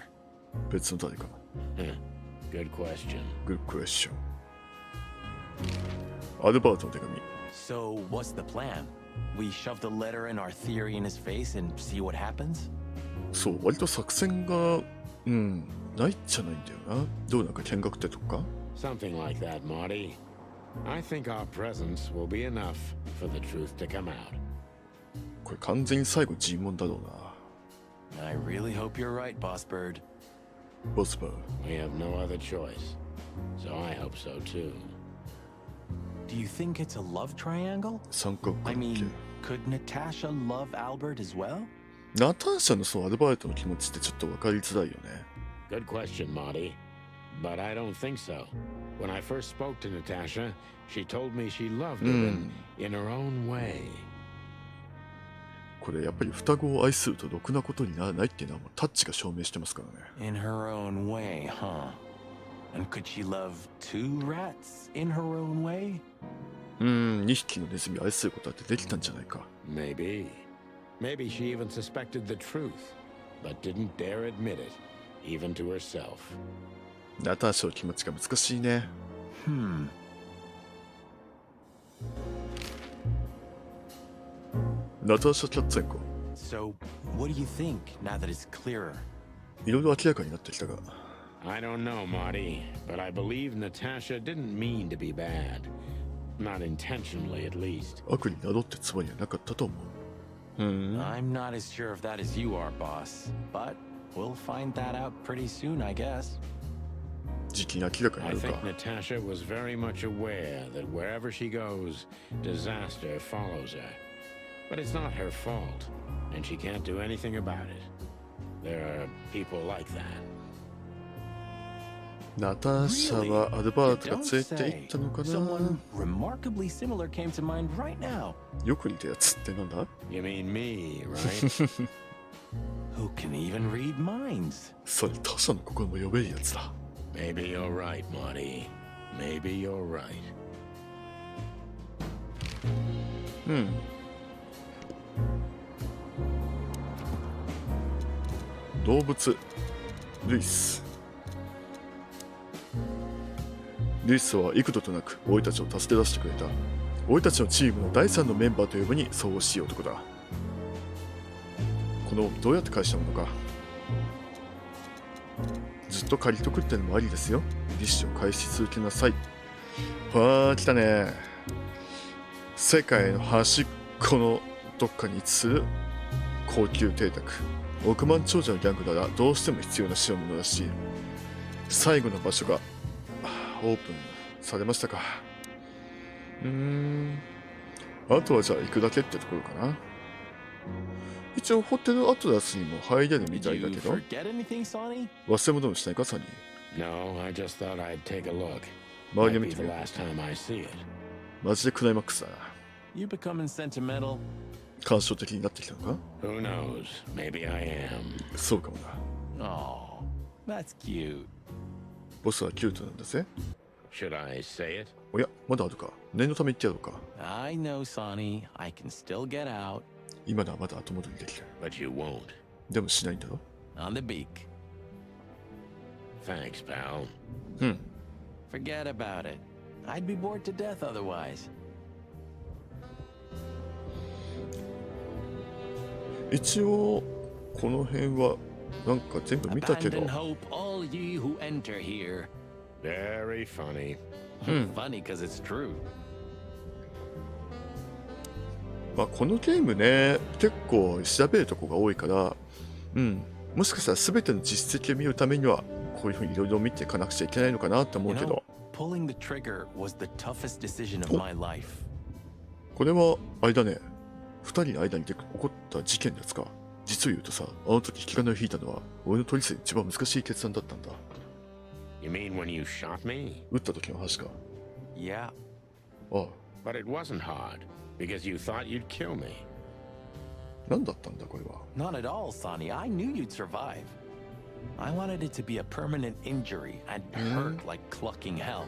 別の誰か。 Good question. Good question. アルバートの手紙。 So, what's the plan? We shove the letter and our theory in his face and see what happens? そう、割と作戦が、ないじゃないんだよな。どうなんか見学ってとこか？ Something like that, Marty. I think our presence will be enough for the truth to come out. これ完全に最後尋問だろうな。 I really hope you're right, Boss Bird. ボスバー。 We have no other choice. So I hope so too. Do you think it's a love triangle? 三角 I 関係。 mean, could Natasha love Albert as well? ナターシャのそうアルバートの気持ちってちょっと分かりづらいよね。 Good question, Marty. But I don't think so. When I first spoke to Natasha, she told me she loved him in her own way. これやっぱり双子を愛するとろくなことにならないっていうのはもうタッチが証明してますからね。 In her own way, huh? And could she love two rats in her own way? 2匹のネズミを愛することだってできたんじゃないか。 Maybe. Maybe she even suspected the truth, but didn't dare admit it, even to herself. ナターシャの気持ちが難しいね。ナターシャ・キャッツェンコ。 So, what do you think now that it's clearer? いろいろ明らかになってきたが、 I don't know, Marty, but I believe Natasha didn't mean to be bad. Not intentionally, at least. 悪になろうってつもりはなかったと思う。I'm not as sure of that as you are, boss. But we'll find that out pretty soon, I guess. 時期に明らかにな I る think か。 Natasha was very much aware that wherever she goes, disaster follows her. But it's not her fault, and she can't do anything about it. There are people like that. ナターシャはアルバートが You 連 don't れて行 say. ったのか Someone な。 remarkably similar came to mind right now. よく似たやつってなんだ？ You mean me, right? Who can even read minds? それ他者の心も読めるやつだ。 Maybe you're right, Marty. Maybe you're right. うん。動物ルイス。ルイスは幾度となく俺たちを助け出してくれた。俺たちのチームの第3のメンバーと呼ぶにそうしい男だ。このどうやって返したものか。ずっと借りとくってのもありですよ。利子を返し続けなさい。わあ、来たね。世界の端っこのどっかに位置する高級邸宅。億万長者のギャングならどうしても必要な代物らしい。最後の場所がオープンされましたか。あとはじゃあ行くだけってところかな。一応ホテルアトラスにも入れるみたいだけど、忘れ物をしないか、サニー。 No, I just thought I'd take a look. 周り Might を見 be て the みよ last time I see it. う。マジでクライマックスだな。 You becoming sentimental? 感傷的になってきたのか。 Who knows? Maybe I am. そうかもな。 Oh, that's cute. ボスはキュートなんだぜ。 Should I say it? おや、まだあるか。念のため言ってやろうか。 I know, Sonny. I can still get out. 今のはまだ後戻りできる。 But you won't. でもしないんだろ。 On the beak. Thanks, pal. うん。 Forget about it. I'd be bored to death otherwise. 一応この辺はなんか全部見たけど。 Abandon hope, all ye who enter here. Very funny. Funny because it's true. まあこのゲームね、結構調べるとこが多いから、もしかしたら全ての実績を見るためにはこういうふうにいろいろ見ていかなくちゃいけないのかなと思うけど。 Pulling the trigger was the toughest decision of my life. これはあれだね、2人の間に起こった事件ですか。実を言うとさ、あの時引き金を引いたのは俺の取りで一番難しい決断だったんだ。 You mean when you shot me? 撃った時の話か。 Yeah. ああ、 But it wasn't hard because you thought you'd kill me. 何だったんだこれは。 Not at all, Sonny. I knew you'd survive. I wanted it to be a permanent injury and hurt like clucking hell.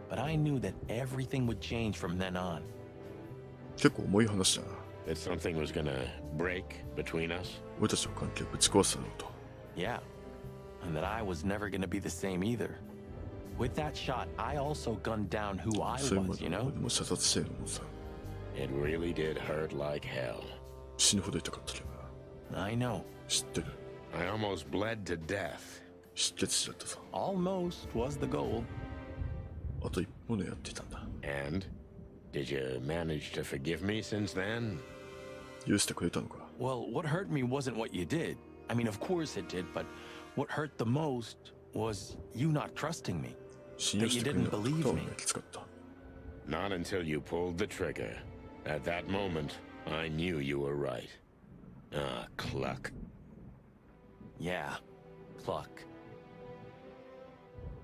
But I knew that everything would change from then on. 結構重い話だな。 That something was gonna break between us. 俺たちの関係をぶち壊すだろうと。 Yeah. And that I was never gonna be the same either. With that shot, I also gunned down who I そういうも was, の you を know? 俺も射殺してるのもさ、 It really did hurt like hell. 死ぬほど痛かったけどな。 I know. 知ってる。 I almost bled to death. 失血死だったさ。 Almost was the goal. あと一本でやっていたんだ。 And did you manage to forgive me since then? 許してくれたのか。 Well, what hurt me wasn't what you did. I mean, of course it did, but what hurt the most was you not trusting me. 信用してくれなかったことは俺がきつかった。 Not until you pulled the trigger. At that moment, I knew you were right. Ah, cluck. Yeah, Cluck.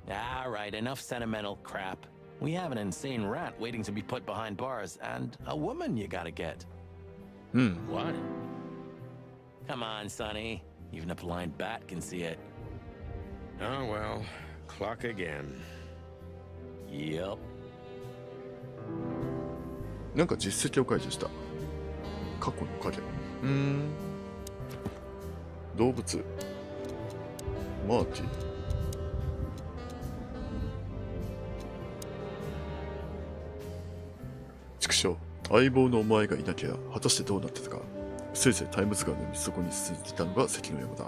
All right, enough sentimental crap. We have an insane rat waiting to be put behind bars, and a woman you gotta get. What? Come on, Sonny. Even a blind bat can see it. Oh well, cluck again. Yep. なんか実績を解除した。過去の影。動物。マーティ。畜生。相棒のお前がいなきゃ果たしてどうなってたか。せいぜいタイムズ川の水底に続いていたのが関の山だ。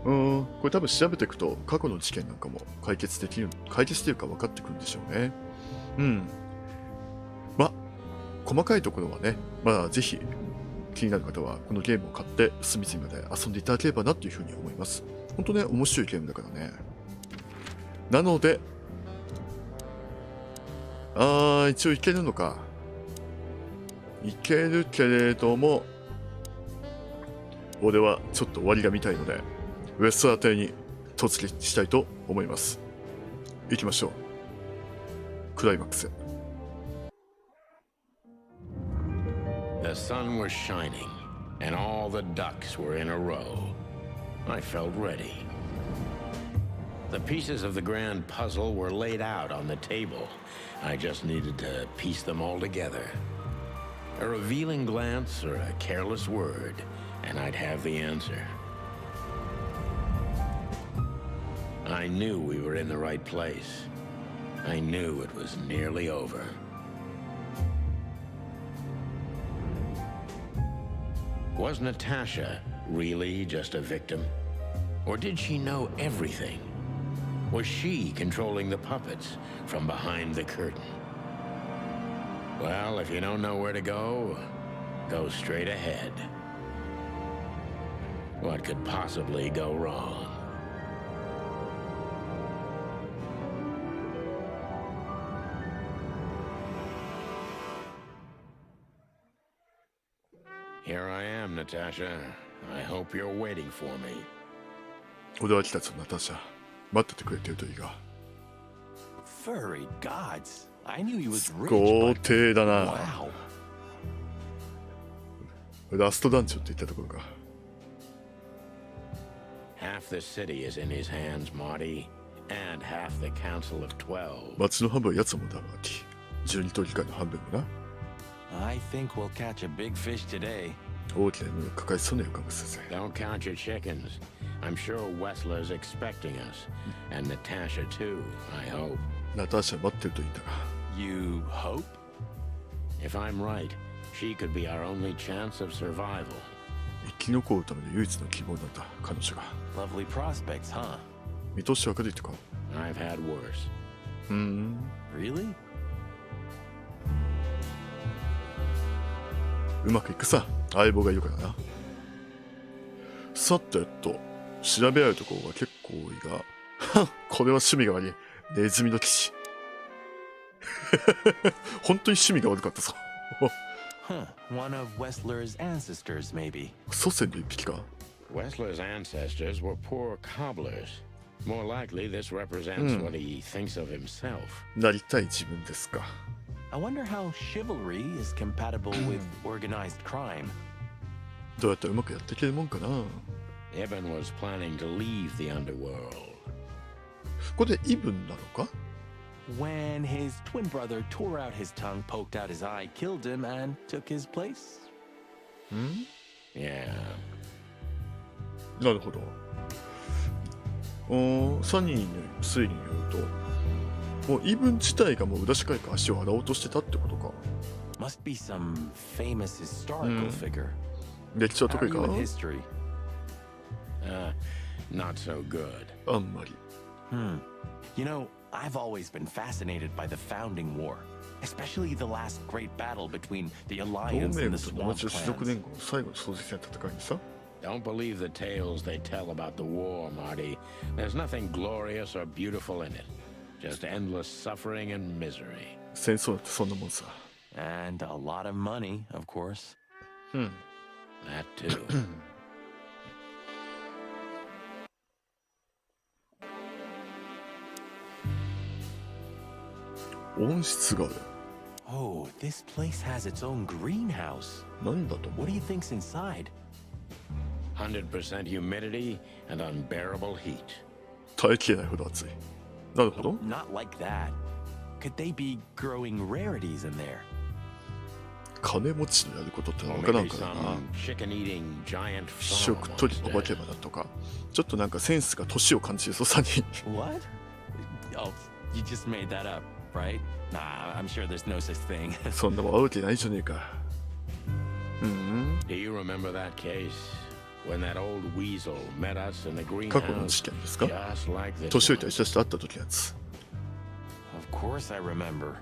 これ多分調べていくと過去の事件なんかも解決というか分かってくるんでしょうね。まあ細かいところはね、まあぜひ気になる方はこのゲームを買って隅々まで遊んでいただければなというふうに思います。本当ね、面白いゲームだからね。なので、一応いけるのか。いけるけれども、俺はちょっと終わりが見たいので、ウエストラー邸に突撃したいと思います。行きましょう。クライマックス。The sun was shining, and all the ducks were in a row. I felt ready. The pieces of the grand puzzle were laid out on the table. I just needed to piece them all together. A revealing glance or a careless word, and I'd have the answer. I knew we were in the right place. I knew it was nearly over. Was Natasha really just a victim? Or did she know everything? Was she controlling the puppets from behind the curtain? Well, if you don't know where to go, go straight ahead. What could possibly go wrong? Here I am, Natasha. I hope you're waiting for me. 俺は来たぞ、ナターシャ。待っててくれてるといいが。Furry gods. I knew he was rich, 豪 but 邸だな。 wow. ラストダンジョンって言ったところか。Half the city is in his hands, Marty, and half the Council of 12. 町の半分は奴もだわ、ティ。12都議会の半分もな。I think we'll catch a big fish today. 大きな犬を抱えそうな予感がするぜ。 Don't count your chickens. I'm sure Wessler's expecting us, and Natasha too, I hope. ナターシャ待ってるといいんだが。You hope? If I'm right, she could be our only chance of survival. 生き残るための唯一の希望なんだ、彼女が。Lovely prospects, huh? 見通し明るいとか。 I've had worse. Really? うまくいくさ、相棒がいるからな。さて調べ合うところが結構多いが、これは趣味が悪い。ネズミの騎士。本当に趣味が悪かったぞ。Huh. One of Wessler's ancestors, maybe. 祖先の一匹か。Wessler's ancestors were poor cobblers. More likely, this represents what he thinks of himself. なりたい自分ですか。I wonder how chivalry is compatible with organized crime. どうやってうまくやっていけるもんかな。 Ibn was planning to leave the underworld. ここでイブンなのか。 When his twin brother tore out his tongue, poked out his eye, killed him, and took his place? Yeah. なるほど。サニーの推理によると、もうイブン自体がもう裏社会から足を洗おうとしてたってことか。 Must be some famous historical figure. 歴史は How 得 are 意 you か with history? Not so good. あんまり。 You know, I've always been fascinated by the Founding War, especially the last great battle between the 同 Alliance 盟 and 軍 the と Swamp 70種族 clans. 連合の最後の壮絶な戦いにさ。 Don't believe the tales they tell about the war, Marty. There's nothing glorious or beautiful in it. Just endless suffering and misery. 戦争なんてそんなもんさ。 And a lot of money, of course. That too. 温室がある。 Oh, this place has its own greenhouse. なんだと思 What う do you think's inside? 100% humidity and unbearable heat. 耐えきれないほど暑い。なるほど。 Not like that. Could they be growing rarities in there? 金持ちのやることってのは Or わからん maybe からな。 some chicken-eating giant 食 farm 取り instead. お化け花とか、ちょっとなんかセンスが年を感じるぞ、サニー。 What? Oh, you just made that up, right? Nah, I'm sure there's no such thing. そんなもんあるわけないじゃねえか。Do you remember that case when that old weasel met us in the 過去の greenhouse 事件ですか。 just like this 年寄りと one? 一緒して会った時のやつ。 Of course I remember.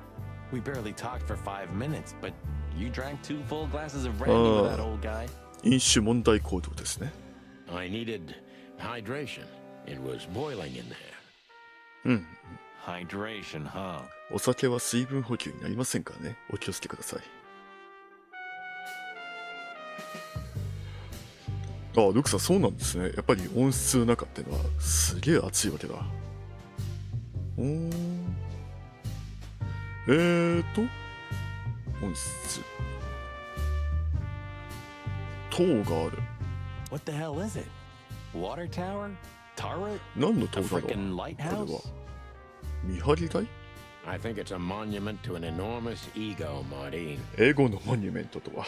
We barely talked for 5 minutes, but you drank 2 full glasses of brandy with that old guy. 飲酒問題行動ですね。 I needed hydration. It was boiling in there. Hydration, huh? お酒は水分補給になりませんからね。お気をつけください。あ、ルクさんそうなんですね。やっぱり温室の中っていうのはすげえ暑いわけだ。温室。塔がある。 What the hell is it? Water tower? Turret? 何の A 塔だろう frickin' これは lighthouse? 見張り台 I think it's a monument to an enormous ego, Marty. 英語のモニュメントとは。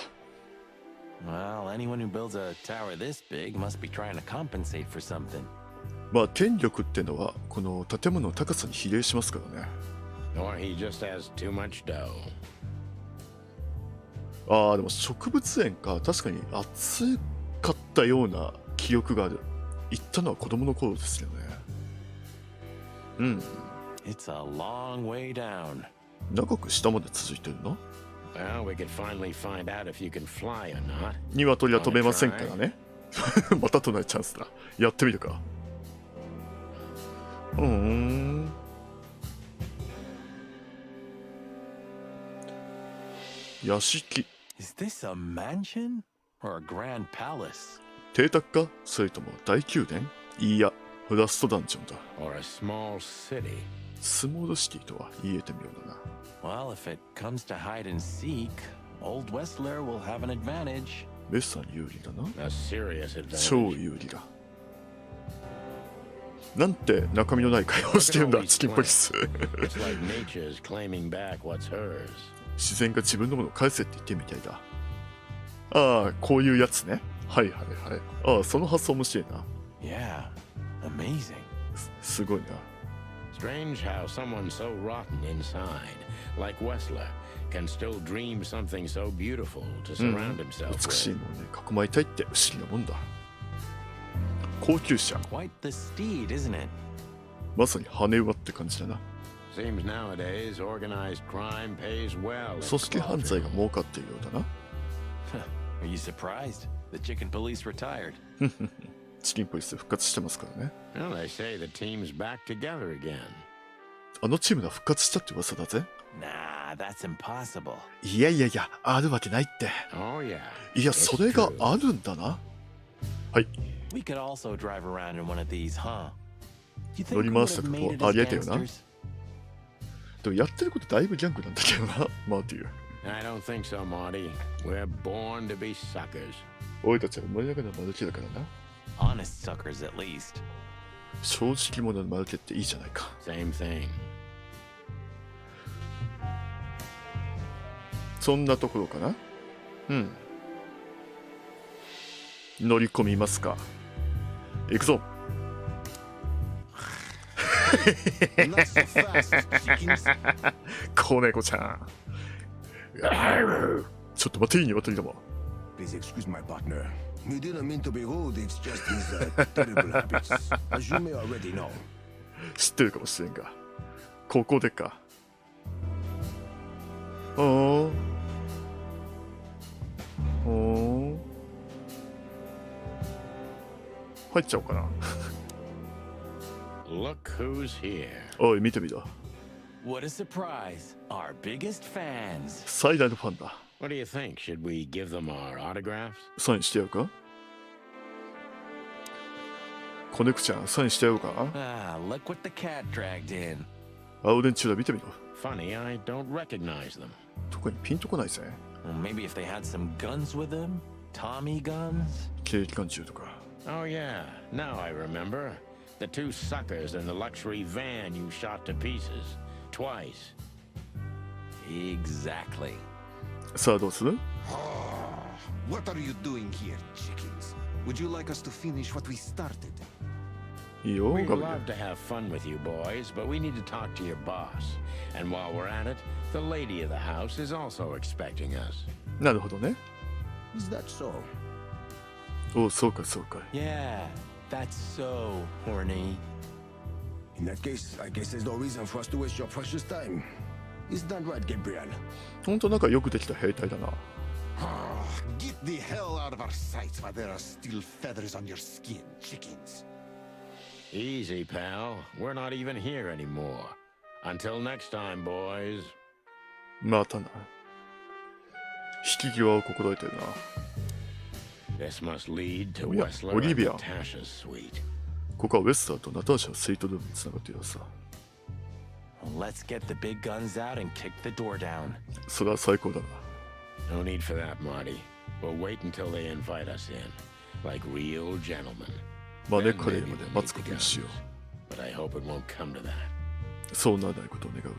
Well, anyone who builds a tower this big must be trying to compensate for something. まあ権力ってのはこの建物の高さに比例しますからね。 Or he just has too much dough. ああ、でも植物園か。確かに暑かったような記憶がある。行ったのは子供の頃ですよね。うん。 It's a long way down. 長く下まで続いてるの？ Well, we could finally find out if you can fly or not. ニワトリは飛べませんからね。またとないチャンスだ。やってみるか。屋敷。 Is this a mansion or a grand palace? 邸宅かそれとも大宮殿？いや、ラストダンジョンだ。 Or a small city. スモールシティとは言えてみようだな。 Well, if it comes to hide and seek, old Westler will have an advantage. メッサン有利だな。 A serious 超 advantage. 有利だ。なんて中身のない会話をしてるんだ、チキンポリス。 It's like nature's claiming back what's hers. 自然が自分のものを返せって言ってるみたいだ。ああ、こういうやつね。はいはいはい。ああ、その発想面白いな。 Yeah, amazing. すごいな。 Strange how someone so rotten inside, like Westler, can still dream something so beautiful to surround himself 美しい with. ものに囲まれたいって不思議なもんだ。高級車。 Quite the steed, isn't it? まさに羽馬って感じだな。 Seems nowadays organized crime pays well. 組織犯罪が儲かっているようだな。 Are you surprised? The chicken police retired. チキンポリス復活してますからね。 Well, they say the team's back together again. あのチームが復活したって噂だぜ。 Nah, that's impossible. いやいやいや、あるわけないって。 Oh, yeah. いや、 It's それが true. あるんだな。はい We could also drive around in one of these, huh? You think 乗り we 回 would した have と made it こあ as りえたよな。 gangsters? でもやってることだいぶギャングなんだけどな、マーティー。 I don't think so, Marty. We're born to be suckers. 俺たちは生まれながらマルケだからな。 Honest suckers, at least. 正直者のマルケっていいじゃないか。 Same thing. そんなところかな。うん。乗り込みますか。行くぞ。 Not so fast, chickens. 子猫ちゃん。ちょっと待っていいに渡りだもん。 Please excuse my partner. We didn't mean to be rude, it's just his terrible habits. As you may already know. 知ってるかもしれんが。ここでか。おー。おー。入っちゃおうかな。 Look who's here. おい、見てみろ。 What a surprise. Our biggest fans. 最大のファンだ。 What do you think? Should we give them our autographs? サインしてやるか。子猫ちゃん、サインしてやろうか。 Ah, look what the cat dragged in. 青連中だ、見てみろ。 Funny, I don't recognize them. 特にピンとこないぜ。 Well, maybe if they had some guns with them? Tommy guns? ケーキ缶銃とか。 Oh, yeah. Now I remember. The two suckers in the luxury van you shot to pieces. Twice. Exactly. さあ、どうする？ What are you doing here, chickens? Would you like us to finish what we started? いいよ、 We'd ガブリエ love to have fun with you boys, but we need to talk to your boss. And while we're at it, the lady of the house is also expecting us. なるほどね。 Is that so? おう、そうかそうか。 Yeah, that's so horny. In that case, I guess there's no reason for us to waste your precious time. Is that right, Gabriel? ほんとなんかよくできた兵隊だな。 Get the hell out of our sights while there are still feathers on your skin, chickens. Easy, pal. We're not even here anymore. Until next time, boys. またな。引き際を心得てるな。 This must lead to おや、 Westler オリ and ビア。 Natasha's suite. ここはウェスターとナターシャのスイートルームにつながっているさ。 Well, let's get the big guns out and kick the door down. それは最高だな。 No need for that, Marty. We'll wait until they invite us in, like real gentlemen. 招 Then かれる maybe まで we'll 待 meet つこ the とにしよ guns. But I hope it won't come to that. う。そうならないことを願うが。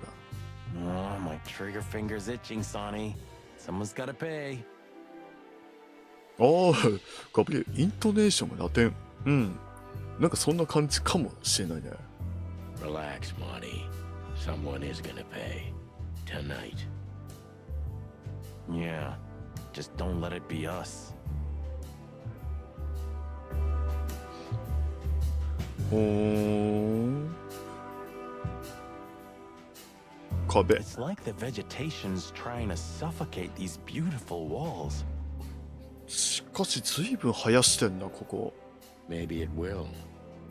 Oh, my trigger finger's itching, Sonny. Someone's gotta pay. ああ、ガブリエル、イントネーションがラテン。うん。なんかそんな感じかもしれないね。Relax, Marty. Someone is gonna pay. Tonight. Yeah, just don't let it be us. ほーん。壁。 It's like the vegetation's trying to suffocate these beautiful walls. しかし随分生やしてんな、ここ。 Maybe it will.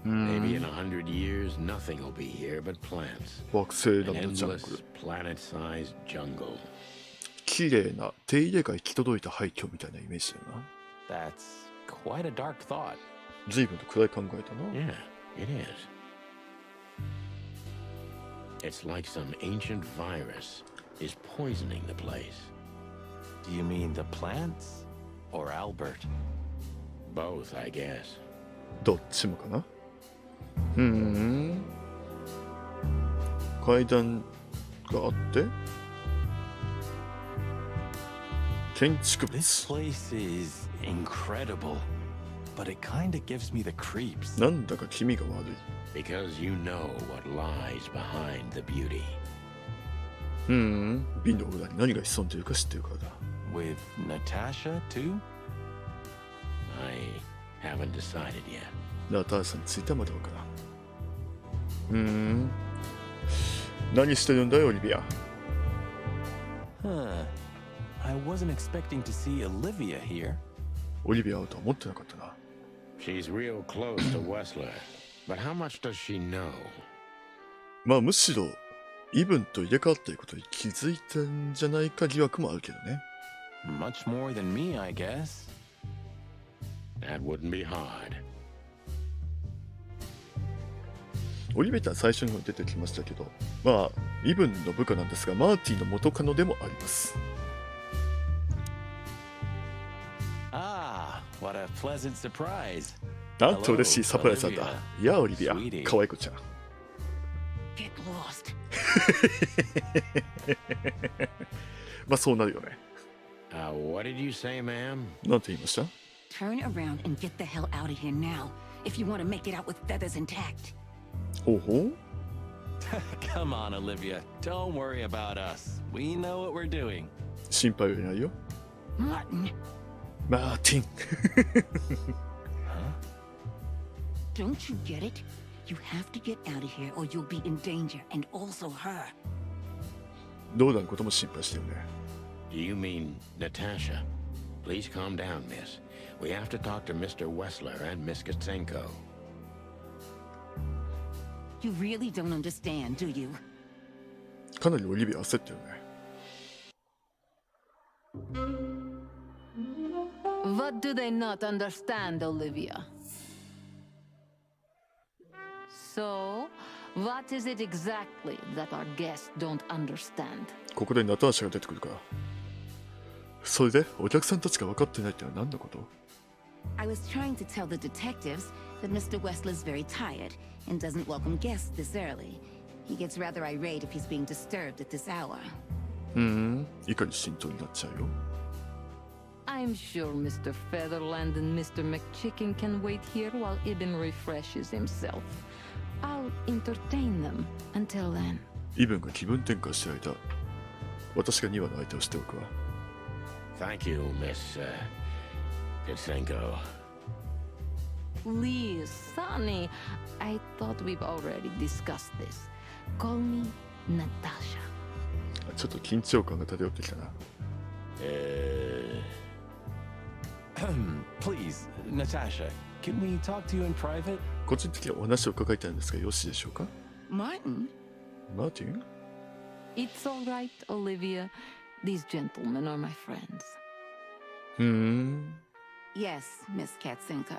Maybe in 100 years, nothing will be here but plants. 惑星だ An とジャング endless, ル。 planet-sized jungle. 綺麗な手入れが行き届いた廃墟みたいなイメージだな。 That's quite a dark thought. 随分と暗い考えだな。 Yeah, it is. It's like some ancient virus is poisoning the place. Do you mean the plants or Albert? Both, I guess. どっちもかな。階段があって建築 This 物 place is incredible, but it kinda gives me the creeps. なんだか気味が悪い。 Because you know what lies behind the beauty. 美の裏に何が潜んでいるか知ってるからだ。 With Natasha, too? I haven't decided yet. ナターシャについてはまだわからん。何してるんだよ、オリビア。 Huh. I wasn't expecting to see Olivia here. オリビア会うとは思ってなかったな。 She's real close to Wessler, but how much does she know? まあむしろイブンと入れ替わっていることに気づいたんじゃないか疑惑もあるけどね。 Much more than me, I guess. That wouldn't be hard. オリビアは最初の方に出てきましたけど、まあイブンの部下なんですが、マーティの元カノでもあります。 Ah, what a pleasant surprise. なんと嬉しいサプライズなんだ。いや、オリビア、可愛い子ちゃん。 Get lost. まあそうなるよね。 What did you say, ma'am? なんて言いました？ Turn around and get the hell out of here now, if you want to make it out with feathers intact. ほうほう。 Come on, Olivia. Don't worry about us. We know what we're doing. 心配はいないよ。 Martin, マーティン。 don't you get it? You have to get out of here or you'll be in danger, and also her. どうなることも心配してるね。 Do you mean Natasha? Please calm down, miss. We have to talk to Mr. Wessler and Miss Katsenko. You really don't understand, do you? かなりオリビア焦ってるね。 What do they not understand, Olivia? So, what is it exactly that our guests don't understand? ここでナターシャが出てくるから。それでお客さんたちが分かってないってのは何のこと？ I was trying to tell the detectives that Mr. Wessler's very tired and doesn't welcome guests this early. He gets rather irate if he's being disturbed at this hour. いかに浸透になっちゃうよ。 I'm sure Mr. Featherland and Mr. McChicken can wait here while Ibn refreshes himself. I'll entertain them until then. イブンが気分転換してる間、私が2話の相手をしておくわ。 Thank you, Miss Katsenko. Please, Sonny, I thought we've already discussed this. Call me Natasha. ちょっと緊張感が漂ってきたな。 Please, Natasha, can we talk to you in private? 個人的にお話を伺いたいんですがよろしいでしょうか？ Martin? マーティン？ It's all right, Olivia. These gentlemen are my friends. Yes, Miss Katsenko.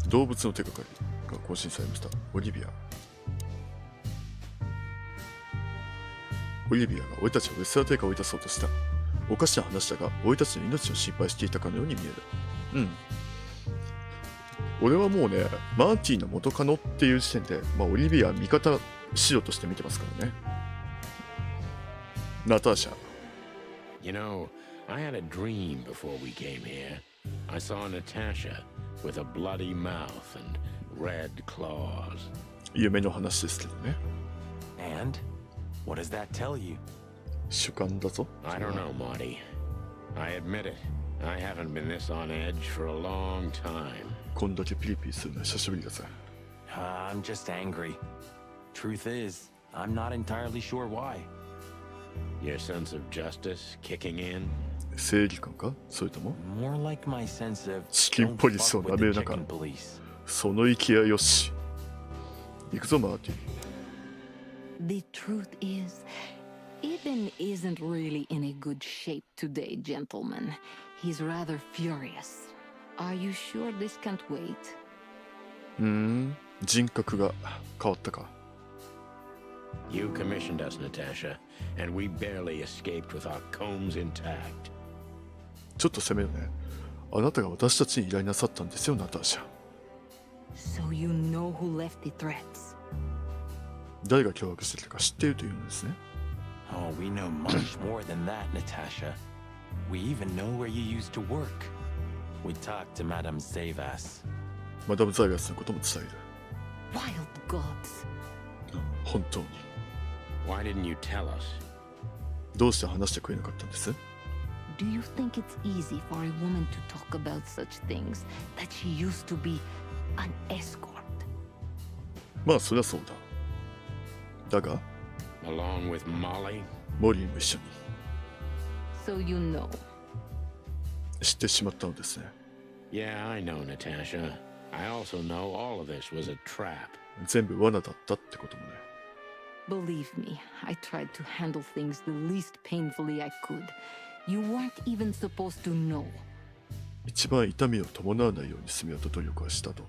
動物の手がかりが更新されました。オリビア。オリビアが俺たちをウェスラー邸から追い出そうとした。おかしな話だが、俺たちの命を心配していたかのように見える。俺はもうね、マーティの元カノっていう時点で、まあ、オリビア味方しようとして見てますからね。ナターシャ。You know, I had a dream before we came here. I saw Natasha with a bloody mouth and red claws. 夢の話ですけどね。And? What does that tell you? 主観だぞ。 I don't know, Marty. I admit it. I haven't been this on edge for a long time. こんだけピリピリするのは久しぶりだぜ。I'm just angry. Truth is, I'm not entirely sure why. Your sense of justice kicking in? 正義感かそれとも More like my sense of チキン don't ポリス fuck を with 舐め the る中 chicken police. その勢いよし。行くぞマーティ。 The truth is, Ibn isn't really in a good shape today, gentlemen. He's rather furious. Are you sure this can't wait? 人格が変わったか。 You commissioned us, Natasha, and we barely escaped with our combs intact. ちょっと攻めるね。あなたが私たちに依頼なさったんですよ、ナターシャ。 So you know who left the threats? 誰が脅迫してきたか知っているというのですね。 Oh, we know much more than that, Natasha. We even know where you used to work. We talked to Madame Zavas. マダム・ザイガスのことも伝える。 Wild gods. 本当に。 Why didn't you tell us? どうして話してくれなかったんです Do you think it's easy for a woman to talk about such things that she used to be an escort? まあそりゃそうだ。だが、 Along with Molly? モリーも一緒に So you know. 知ってしまったのですね。 Yeah, I know, Natasha. I also know all of this was a trap. 全部罠だったってこともね。 Believe me, I tried to handle things the least painfully I could. You weren't even supposed to know. 一番痛みを伴わないように進めようと努力はしたと。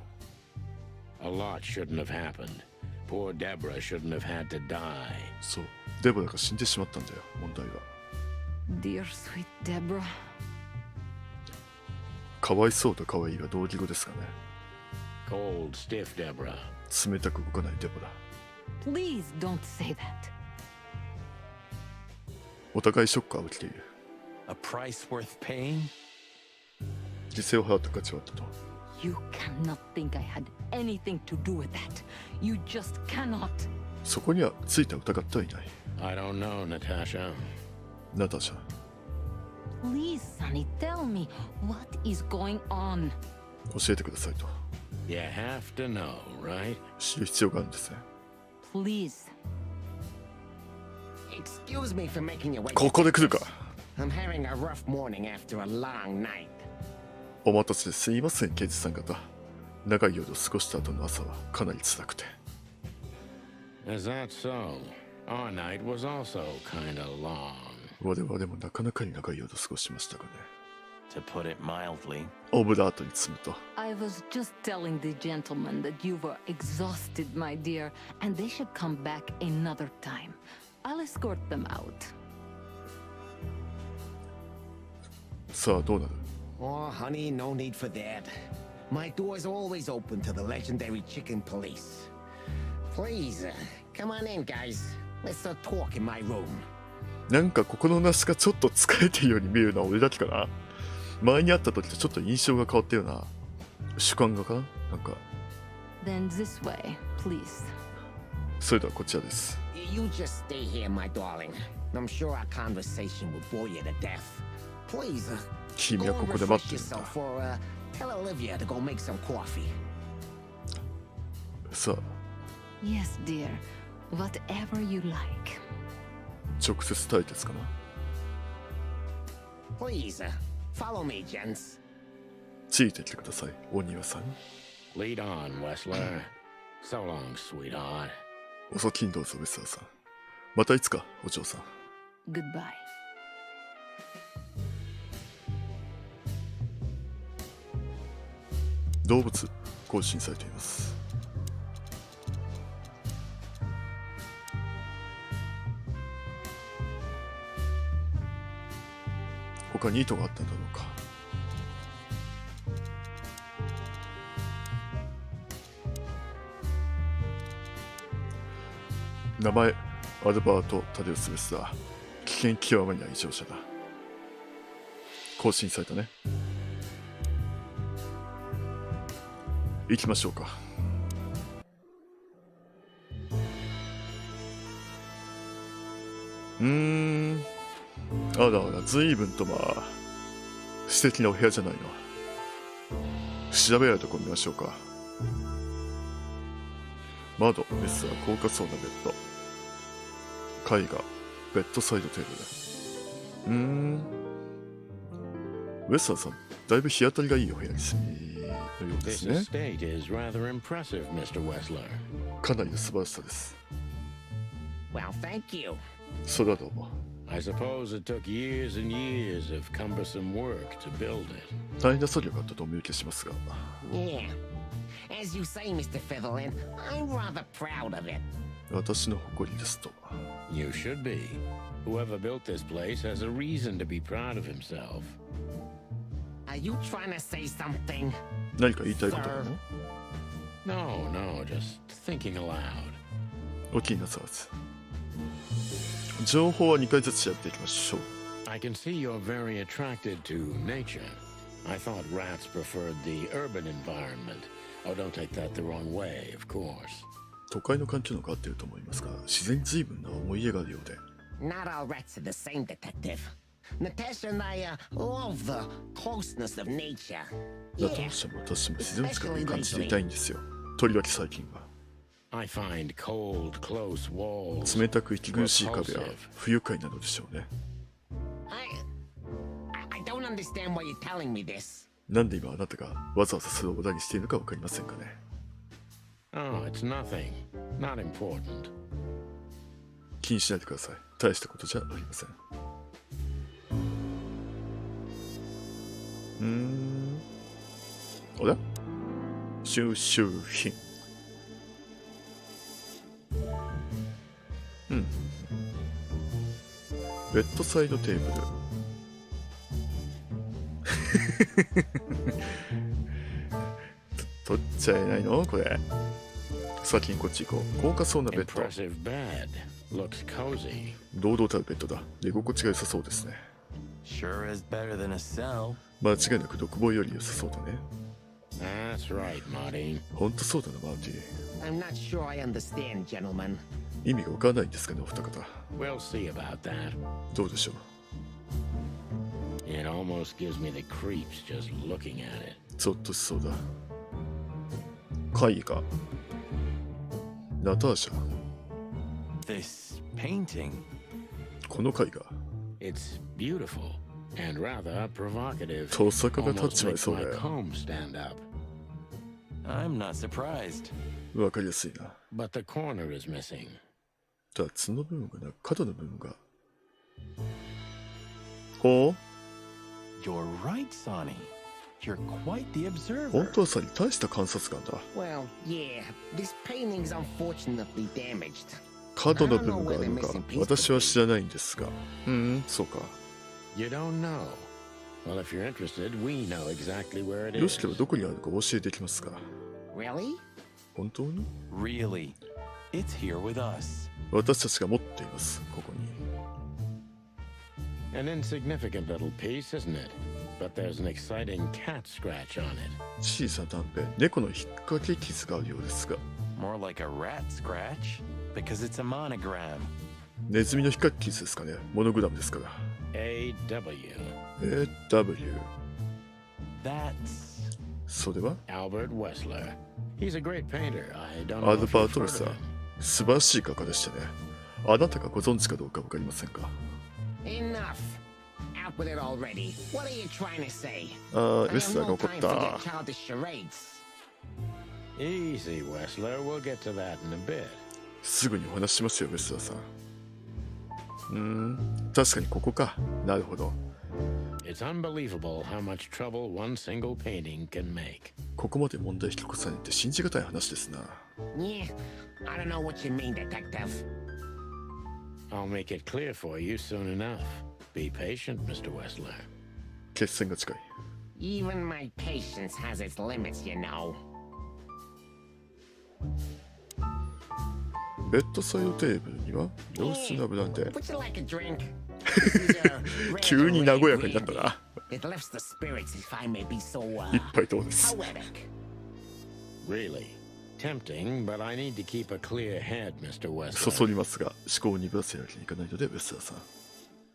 A lot shouldn't have happened. Poor Deborah shouldn't have had to die. そう。デボラが死んでしまったんだよ、問題は。 Dear sweet Deborah. かわいそうとかわいいは同義語ですがね。 Cold, stiff Deborah. 冷たく動かないデボラ。 Please don't say that. お互いショックは起きている。 A price worth paying? 犠牲を払った価値はあったと。 You cannot think I had anything to do with that. You just cannot. そこにはついて疑ってはいない。 I don't know, Natasha. ナターシャ、 Please, Sonny, tell me what is going on. 教えてくださいと。 You have to know, right? 知る必要があるんですね。 Please. Excuse me for making you wait. ここで来るか。 I'm having a rough morning after a long night. お待たせすいません、刑事さん方。長い夜を過ごした後の朝はかなり辛くて。 Is that so? Our night was also kinda long. 我々もなかなかに長い夜を過ごしましたがね。 To put it mildly. オブラートに包むと。 I was just telling the gentlemen that you were exhausted, my dear, and they should come back another time. I'll escort them out. さあどうなる？ Oh, honey, no need for that. My door's always open to the legendary chicken police. Please, come on in, guys. Let's talk in my room. なんか心なしかちょっと疲れてるように見えるのは俺だけかな。前に会った時とちょっと印象が変わったような。主観がかな、なんか。 Then this way, please. それではこちらです。 You just stay here, my darling. I'm sure our conversation will bore you to death. Please, 君 go はこ and こで待 refresh ってるんだ。 yourself or tell Olivia to go make some coffee. さあ、 Yes, dear. Whatever you like. 直接対決かな。 Please, follow me, gents. ついてきてください、お庭さん。 Lead on, Wessler. So long, sweetheart. お先にどうぞ、ウェスラーさん。またいつか、お嬢さん。 Goodbye. 動物、更新されています。他に意図があったんだろうか。名前、アルバート・タデウス・ウェスラー。危険極まりない異常者だ。更新されたね。行きましょうか。あらあら、随分と素敵なお部屋じゃないの。調べられたとこ見ましょうか。窓、メスは高架層のベッド。絵画、ベッドサイドテーブル。ウェスターさん、だいぶ日当たりがいいお部屋に住みのようですね。かなりの素晴らしさです。Well, thank you. それはどうも。I suppose it took years and years of cumbersome work to build it. 大変な作業があったとお見受けしますが。Yeah. As you say, Mr. Fiddlein, I'm rather proud of it. 私の誇りですと。You should be. Whoever built this place has a reason to be proud of himself. Are you trying to say something? 何か言いたいことなの？ No, just thinking aloud. お気になさらず。情報は2回ずつ調べていきましょう。I can see you're very attracted to nature. I thought rats preferred the urban environment. Oh, don't take that the wrong way, of course. 都会の環境の変わっていると思いますが、自然に随分な思い入れがあるようで。Not all rats are the same, Detective. Natasha and I love the closeness of nature. ナターシャも私も自然を近くに感じていたいんですよ。とりわけ最近は。I find cold, close walls. 冷たく息苦しい壁は不愉快なのでしょうね。I don't understand why you're telling me this. なんで今あなたがわざわざそれを話題にしているのかわかりませんかね。Oh, it's nothing. Not important. 気にしないでください。大したことじゃありません。あれ？収集品。ベッドサイドテーブル。取っちゃえないのこれ。先にこっち行こう。豪華そうなベッド。 Impressive bed. Looks cozy. 堂々たるベッドだ。寝心地が良さそうですね。Sure is better than a cell. 間違いなく独房より良さそうだね。That's right, Marty. ほんとそうだな、マーティ。I'm not sure I understand, gentlemen. 意味がわからないんですかね、お二方。 We'll see about that. どうでしょう。 It almost gives me the creeps just looking at it. ゾッとしそうだ。絵画。ナターシャ。 This painting. この絵画。 It's beautiful and rather provocative. 盗作が立っち Almost まい makes そうだ my よ。 comb stand up. I'm not surprised. わかりやすいな。 But the corner is missing. だから角の部分がな、角の部分が。ほ You're right, Sonny. You're quite the う observer. 本当はさに大した観察眼だ。 Well, yeah, this painting's unfortunately damaged. 角の部分があるのか、私は知らないんですが。そうか。 You don't know. Well, if you're interested, we know exactly where it よ is. しければどこにあるかお教えできますか。 Really? 本当に Really? It's here with us. 私たちが持っています、ここに。 An insignificant little piece, isn't it? But there's an exciting cat scratch on it. 小さな断片、猫の引っ掛け傷があるようですが。 More like a rat scratch, because it's a monogram. ネズミの引っ掛け傷ですかね。モノグラムですから。 A.W. A.W. That's それは Albert Wessler. He's a great painter. I don't ア know ル if バ you've ート heard ルさ of ん。 him. 素晴らしい画家でしたね。あなたがご存知かどうかわかりませんか。 Enough. Out with it already. What are you trying to say? ウ I ェス have ラーが no 怒っ time for た your。childish charades. Easy, Wessler. We'll get to that in a bit. すぐにお話ししますよ、ウェスラーさん。確かにここか。なるほど。 It's unbelievable how much trouble one single painting can make. ここまで問題引き起こされて信じがたい話ですな。 Yeah, I don't know what you mean, Detective. I'll make it clear for you soon enough. Be patient, Mr. Wessler. 決戦が近い。 Even my patience has its limits, you know. ベッドサイドテーブルには良質なブランデー。 Would you like a drink? This is a 急に red 和やかになった brandy. な。 It lifts the spirits if I may be so 一杯どうです。 poetic. Really? Tempting, but I need to keep a clear head, Mr. そ Westler. そりますが、思考を鈍らせるわけにいかないので、ウェスラーさん。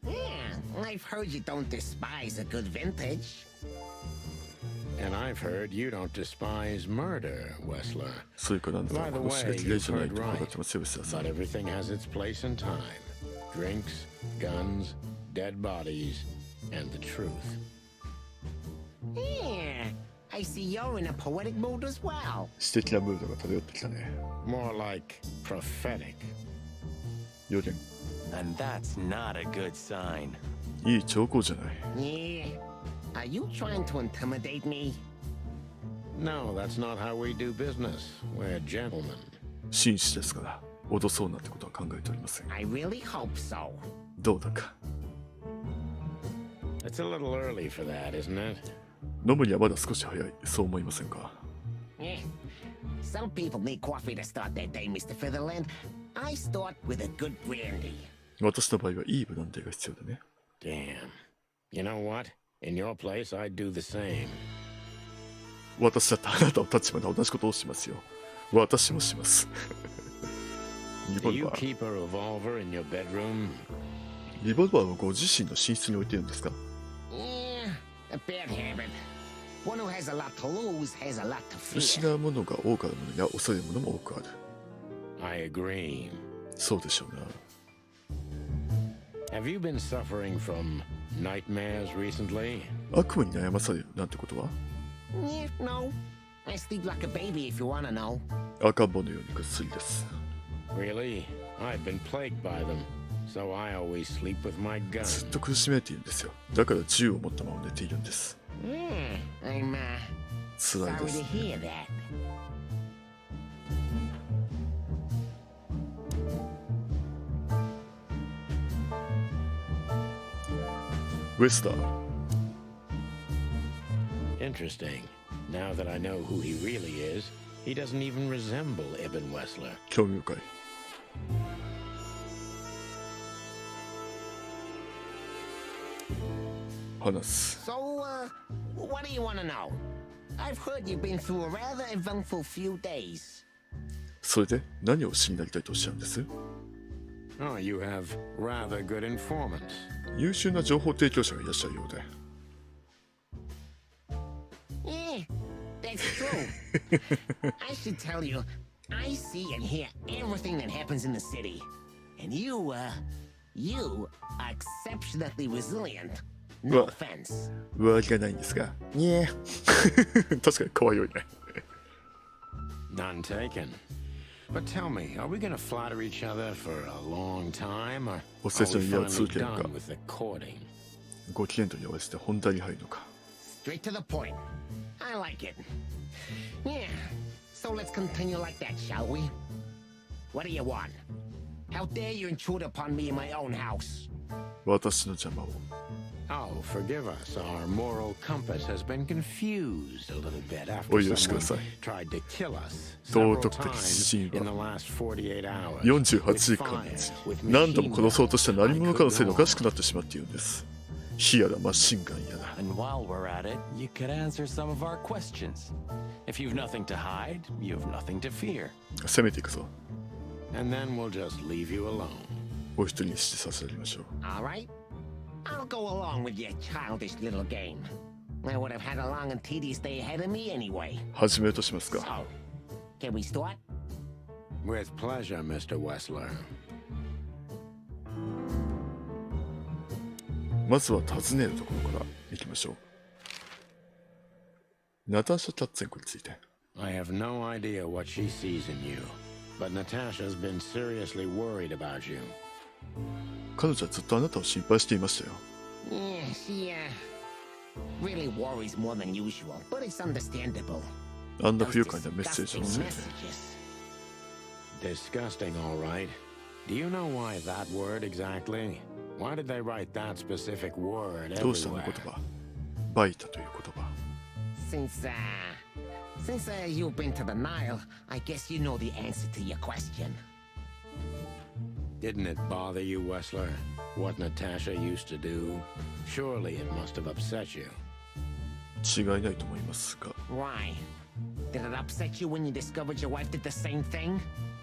Yeah, I've heard you don't despise a good vintage. And I've heard you don't despise murder, Westler. それからあなたは By the 殺しが way, 嫌い you've じゃない heard と分か right. ってますよ、ウェスラーさ But ん。 everything has its place and time. Drinks, guns, dead bodies, and the truth. Yeah, I see you're in a poetic mood as well. 詩的なムードが漂ってきたね。 More like prophetic. 予言。 And that's not a good sign. いい兆候じゃない。 Yeah. Are you trying to intimidate me? No, that's not how we do business. We're gentlemen. 紳士ですから、脅そうなんてことは考えておりません。 I really hope so. どうだか。 It's a little early for that, isn't it? 飲むにはまだ少し早い。そう思いませんか。 Yeah. Some people need coffee to start their day, Mr. Featherland. I start with a good brandy. 私の場合はいいブランデーが必要でね。 Damn. You know what? In your place, I'd do the same. 私だってあなたの立場で同じことをしますよ。私もします。リボ Do ル you バー。 keep a revolver in your bedroom? リボルバーをご自身の寝室に置いてるんですか？ Yeah, a bad habit. One who has a lot to lose has a lot to fear. 失うものが多くあるものや恐れるものも多くある。 I agree. そうでしょうな。 Have you been suffering from nightmares recently? 悪夢に悩まされるなんてことは？ Yeah, no. I sleep like a baby if you wanna know. 赤ん坊のようにぐっすりです。 Really? I've been plagued by them, so I always sleep with my ずっ gun. と苦しめているんですよ。だから銃を持ったまま寝ているんです。 Yeah, I'm 辛い sorry です to hear that. ウェスター。 Interesting. Now that I know who he really is, he doesn't even resemble Ibn Wessler. 興味深い。話す。 So, what do you wanna know? I've heard you've been through a rather eventful few days. それで何を知りになりたいとおっしゃるんです？ Oh, you have rather good informants. 優秀な情報提供者がいらっしゃるようで。 Yeah, that's true. I should tell you, I see and hear everything that happens in the city. And you are exceptionally resilient. No Well- offense. 上着がないんですが。にえ。確かに可愛いよね。 None taken. But tell me, are we going to flatter each other for a long time, or are we お世辞の言い合う finally 続けるか。 done with the courting? ご機嫌とに合わせて本題に入るのか。 Straight to the point. I like it. Yeah, so let's continue like that, shall we? What do you want? How dare you intrude upon me in my own house? 私の邪魔を。 Oh, forgive us. Our moral compass has been confused a little bit お after 許しくだ someone さい。 tried to kill us 道 several 徳的 times 自信 in the は last 48 hours. 48時 With 間の fire, うち with 何度も machine 殺そうとした gun. 何 I 者かの could せいで go おかしく on. なってしまっているんです。火やらマシンガンやら。 And while we're at it, you could answer some of our questions. If you've nothing to hide, you've nothing to fear. 攻めていくぞ。 And then we'll just leave you alone. お一人にしてさせてあげましょう。 All right? I'll go along with your childish little game. I would have had a long and tedious day ahead of me anyway. 始めようとしますか。 So, can we start? With pleasure, Mr. Wessler. まずは尋ねるところから行きましょう。ナターシャ・キャッツェンコについて。 I have no idea what she sees in you, but Natasha's been seriously worried about you. 彼女はずっとあなたを心配していましたよ。 Yeah, she, really worries more than usual, but it's understandable. あんな Those 不愉快なメッセージを disgusting せいで。 messages. Disgusting, all right. Do you know why that word exactly? Why did they write that specific word どうしたの everywhere? 言葉。バイタという言葉。 Since you've been to the Nile, I guess you know the answer to your question. Didn't it bother you, Wessler? What Natasha used to do? Surely it must have upset you. 違いないと思いますが。 Why? Did it upset you when you discovered your wife did the same thing?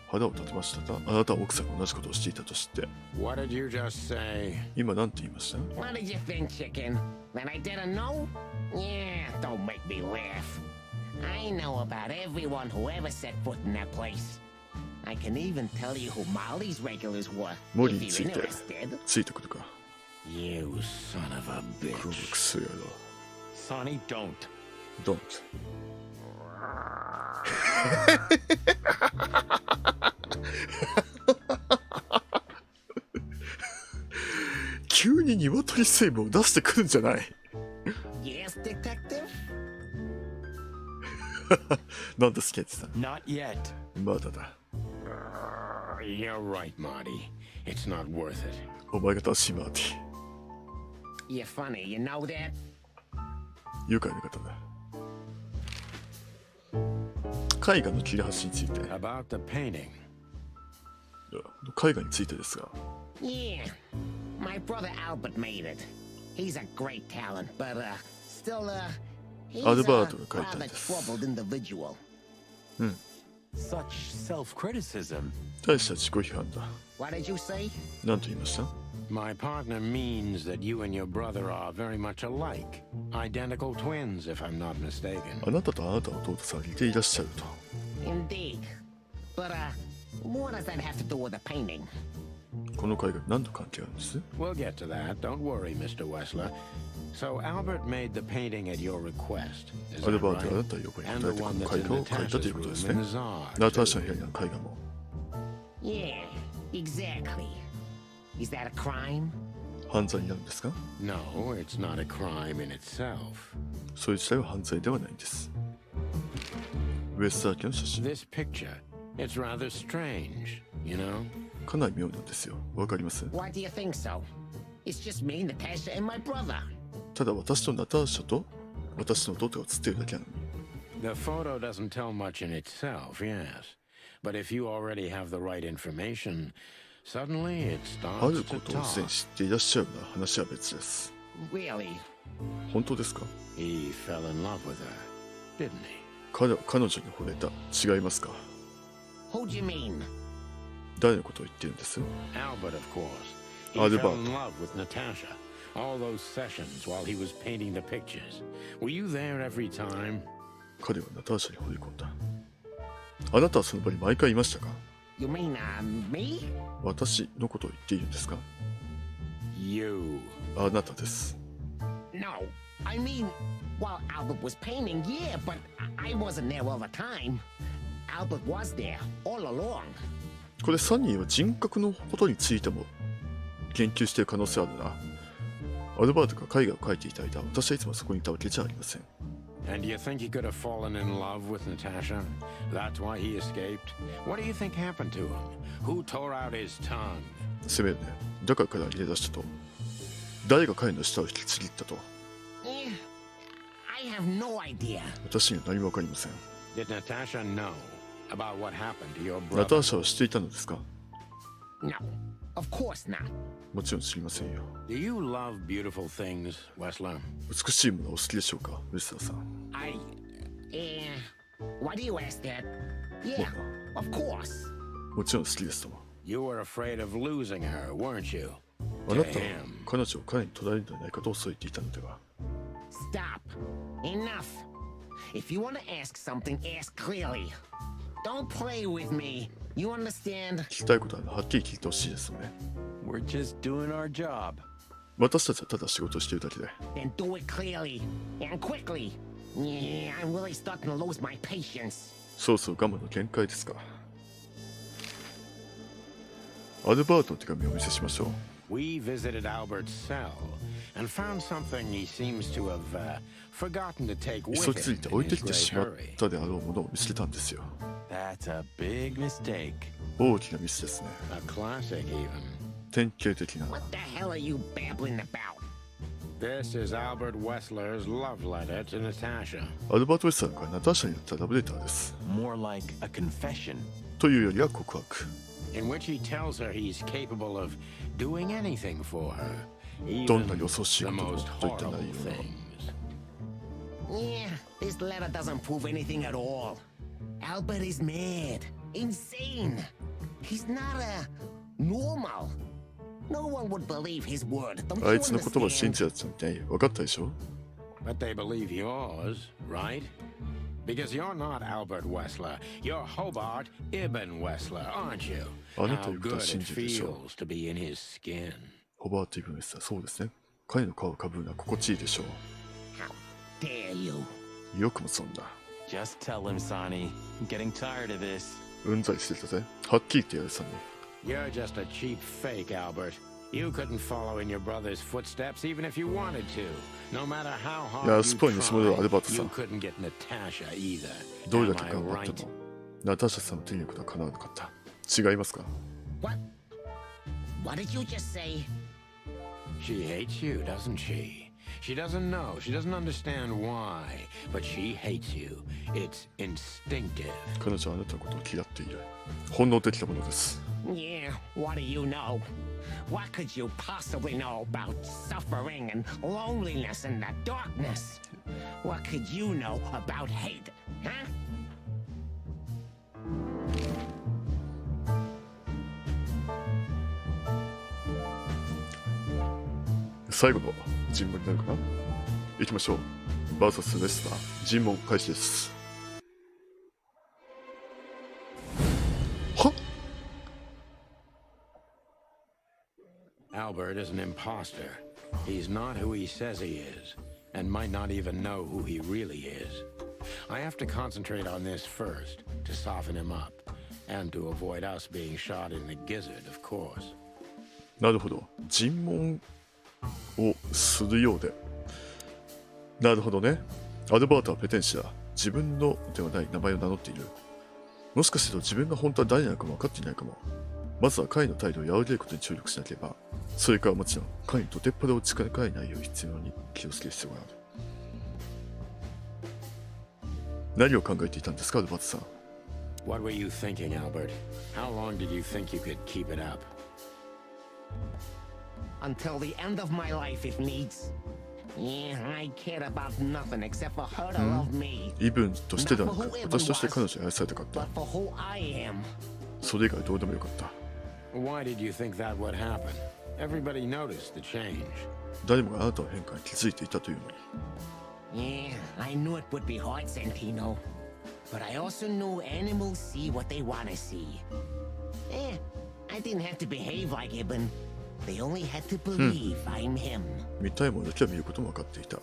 腹を立てましたか？あなたは奥さんが同じことをしていたと知って。What did you just say? 今なんて言いました？ What did you think, chicken? That I didn't know? Yeah, don't make me laugh. I know about everyone who ever set foot in that place. I can even tell you who Molly's regulars were, モリ if につい you're て interested. ついてくるか。 You son of a 黒幕 bitch. クソ野郎。 Sonny, don't. Don't. 急にニワトリ成分を出してくるんじゃない。 Yes, detective? なんだ好きやってた。 Not yet. まだだ。 You're right, Marty. It's not worth it. お前が正しいマーティ。 You're funny, you know that? 愉快な方だ。絵画の切れ端について。 About the painting. 絵画についてですが。 Yeah. My brother Albert made it. He's a great talent, but still he's ア a ルバートが描いたん rather です。 troubled individual. Such self-criticism. 大した自己批判だ。 What did you say? 何と言いました？ My partner means that you and your brother are very much alike. Identical twins, if I'm not mistaken. あなたとあなたの弟さんは似ていらっしゃると。 Indeed. But what does that have to do with the painting? この絵画に何の関係あるんです？ We'll get to that. Don't worry, Mr. Wessler. So Albert made the painting at your request. Is アル that バートがあな right? たを横に And 答え the てこ one の that's 絵 in 画を描いたと Natasha's いうことです room ね in。the Czar. ナターシャの部屋にある絵画も Yeah, exactly. Is that a crime? 犯罪になるんですか？ No, it's not a crime in itself. それ自体は犯罪ではないんです。ウェスラー家の写真。 This picture, it's rather strange, you know? かなり妙なんですよ。わかります？ Why do you think so? It's just me, Natasha, and my brother. ただ私とナターシャと私の弟が写っているだけなのに。 The photo doesn't tell much in itself, yes. But if you already have the right information, suddenly it あ starts る to ことをすで talk. に知っていらっしゃるなら話は別です。 Really? 本当ですか？ He fell in love with her, didn't he? 彼女に惚れた。違いますか？ Who do you mean? 誰のことを言ってるんです？ Albert, of course. He Albert. fell in love with Natasha. All those sessions while he was painting the pictures. Were you there every time? 彼はナターシャに惚れ込んだ。あなたはその場に毎回いましたか？ You mean, me? 私のことを言っているんですか？ You. あなたです。 No. I mean, while Albert was painting, yeah, but I wasn't there all the time. Albert was there, all along. これサニーは人格のことについても言及している可能性あるな。アルバートが絵画を描いていた間、私はいつもそこにいたわけじゃありません。 And do you think he could have fallen in love with Natasha? That's why he escaped? What do you think happened to him? Who tore out his tongue? 責めるね。だから彼は逃げ出したと。誰が彼の舌を引きちぎったと。 Eh, I have no idea. 私には何もわかりません。 Did Natasha know about what happened to your ナター brother? シャは知っていたのですか？ No, of course not. もちろん知りませんよ。 Do you love beautiful things, Wessler? 美しいものはお好きでしょうか、ウェスターさん。 Why do you ask that? Yeah, of course. もちろん好きですとも。 You were afraid of losing her, weren't you? あなたは彼女を彼に取られるのではないかと恐れていたのでは。 Stop. Enough. If you want to ask something, ask clearly. Don't play with me. You understand? 聞きたいことははっきり聞いてほしいですよね。 We're just doing our job. 私たちはただ仕事をしているだけで。 Then do it clearly and quickly. Yeah, I'm really starting to lose my patience. そうそう我慢の限界ですか。アルバートの手紙をお見せしましょう。 We visited Albert's cell and found something he seems to have forgotten to take 急 with ぎすぎ him て in 置いて his きて great しまっ hurry. たであろうものを見つけたんですよ。 That's a big mistake. 大きなミスですね。 A classic, even. 典型的な。 What the hell are you babbling about? This is Albert Wessler's love letter to Natasha. アルバート・ウェスターからナターシャによったラブレターです。 More like a confession. というよりは告白。in which he tells her he's capable of doing anything for her, ど even んな予想し the 事 most といった内 horrible 容なの things. Yeah, this letter doesn't prove anything at all. Albert is mad, insane. He's not normal. No one would believe his word. Don't あ you いつの言葉を信 understand? じやつみたい。分かったでしょ？ But they believe yours, right? Because you're not Albert Wessler. You're Hobart Ibn Wessler, aren't you? あなた How 言うことは good 信 it じるでしょう。 feels to be in his skin. ホバート・イブンスだ。そうですね。彼の皮をかぶるのは心地いいでしょ How dare you? う。よくもそんな。 Just tell him, Sonny. I'm getting tired of this. うんざりしてたぜ。はっきり言ってやるさんに。 You're just a cheap fake, Albert. You couldn't follow in your brother's footsteps even if you wanted to. No matter how いや、 hard ス you パイに染まるアルバート tried, さ you ん。 couldn't get Natasha either. どれだ Am け I 頑張って right? も、ナターシャさんの手に力は叶わなかった。違いますか？ What? What did you just say? She hates you, doesn't she? She doesn't know. She doesn't understand why. But she hates you. It's instinctive. 彼女はあなたのことを嫌っている。本能的なものです。 Yeah, what do you know? What could you possibly know about suffering and loneliness and the darkness? What could you know about hate, huh? 最後の尋問になるかな？行きましょう。バーサスレスター、尋問開始です。はっ Albert is an imposter. He's not who he says he is, and might not even know who he really is. I have to concentrate on this first, to soften him up, and to avoid us being shot in the gizzard, of course. なるほど。尋問をするようで。なるほどね。アルバートはペテン師だ。自分のではない名前を名乗っている。もしかすると自分が本当は誰なのかも分かっていないかも。まずは彼の態度を和らげることに注力しなければ。それからもちろん彼にとてっぱらを近づかれないよう必要に気をつける必要がある。何を考えていたんですか、アルバートさん。What were you thinking, Albert? How long did you think you could keep it up? Until the end of my life if needs. Yeah, I cared about nothing except for her to love me. イブンとしてではなく、私として彼女に愛されたかった。 But for who I am. それ以外どうでもよかった。 Why did you think that would happen? Everybody noticed the change. 誰もがあなたの変化に気づいていたというのに。 Yeah, I knew it would be hard, Santino. But I also knew animals see what they want to see. Eh, I didn't have to behave like Ibn. They only had to believe I'm him. 見たいものだけは見ることも分かっていた。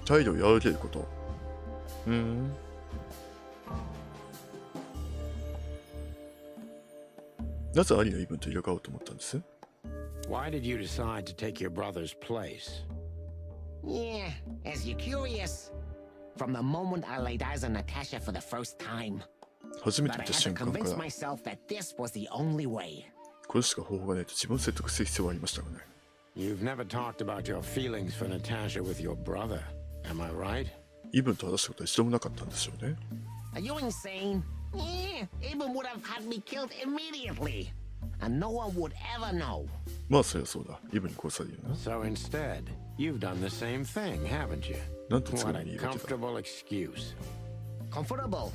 態度を和らげること。なぜ兄のイブンと入れ替わろうと思ったんです？ Why did you decide to take your brother's place? Yeah, as you're curious. From the moment I laid eyes on Natasha for the first time. 初めて But 見 I た had to 瞬間か convince ら、 myself that this was the only way. これしか方法がないと自分を説得する必要がありましたがね。 You've never talked about your feelings for Natasha with your brother. Am I right? イブンと話したことは一度もなかったんですよね。 Are you insane? Yeah, Ibn would have had me killed immediately. And no one would ever know. まあそりゃそうだ。イブンに殺されるよな。 So instead, you've done the same thing, haven't you? なんと都合 What のい a いわけだ。 comfortable excuse. Comfortable?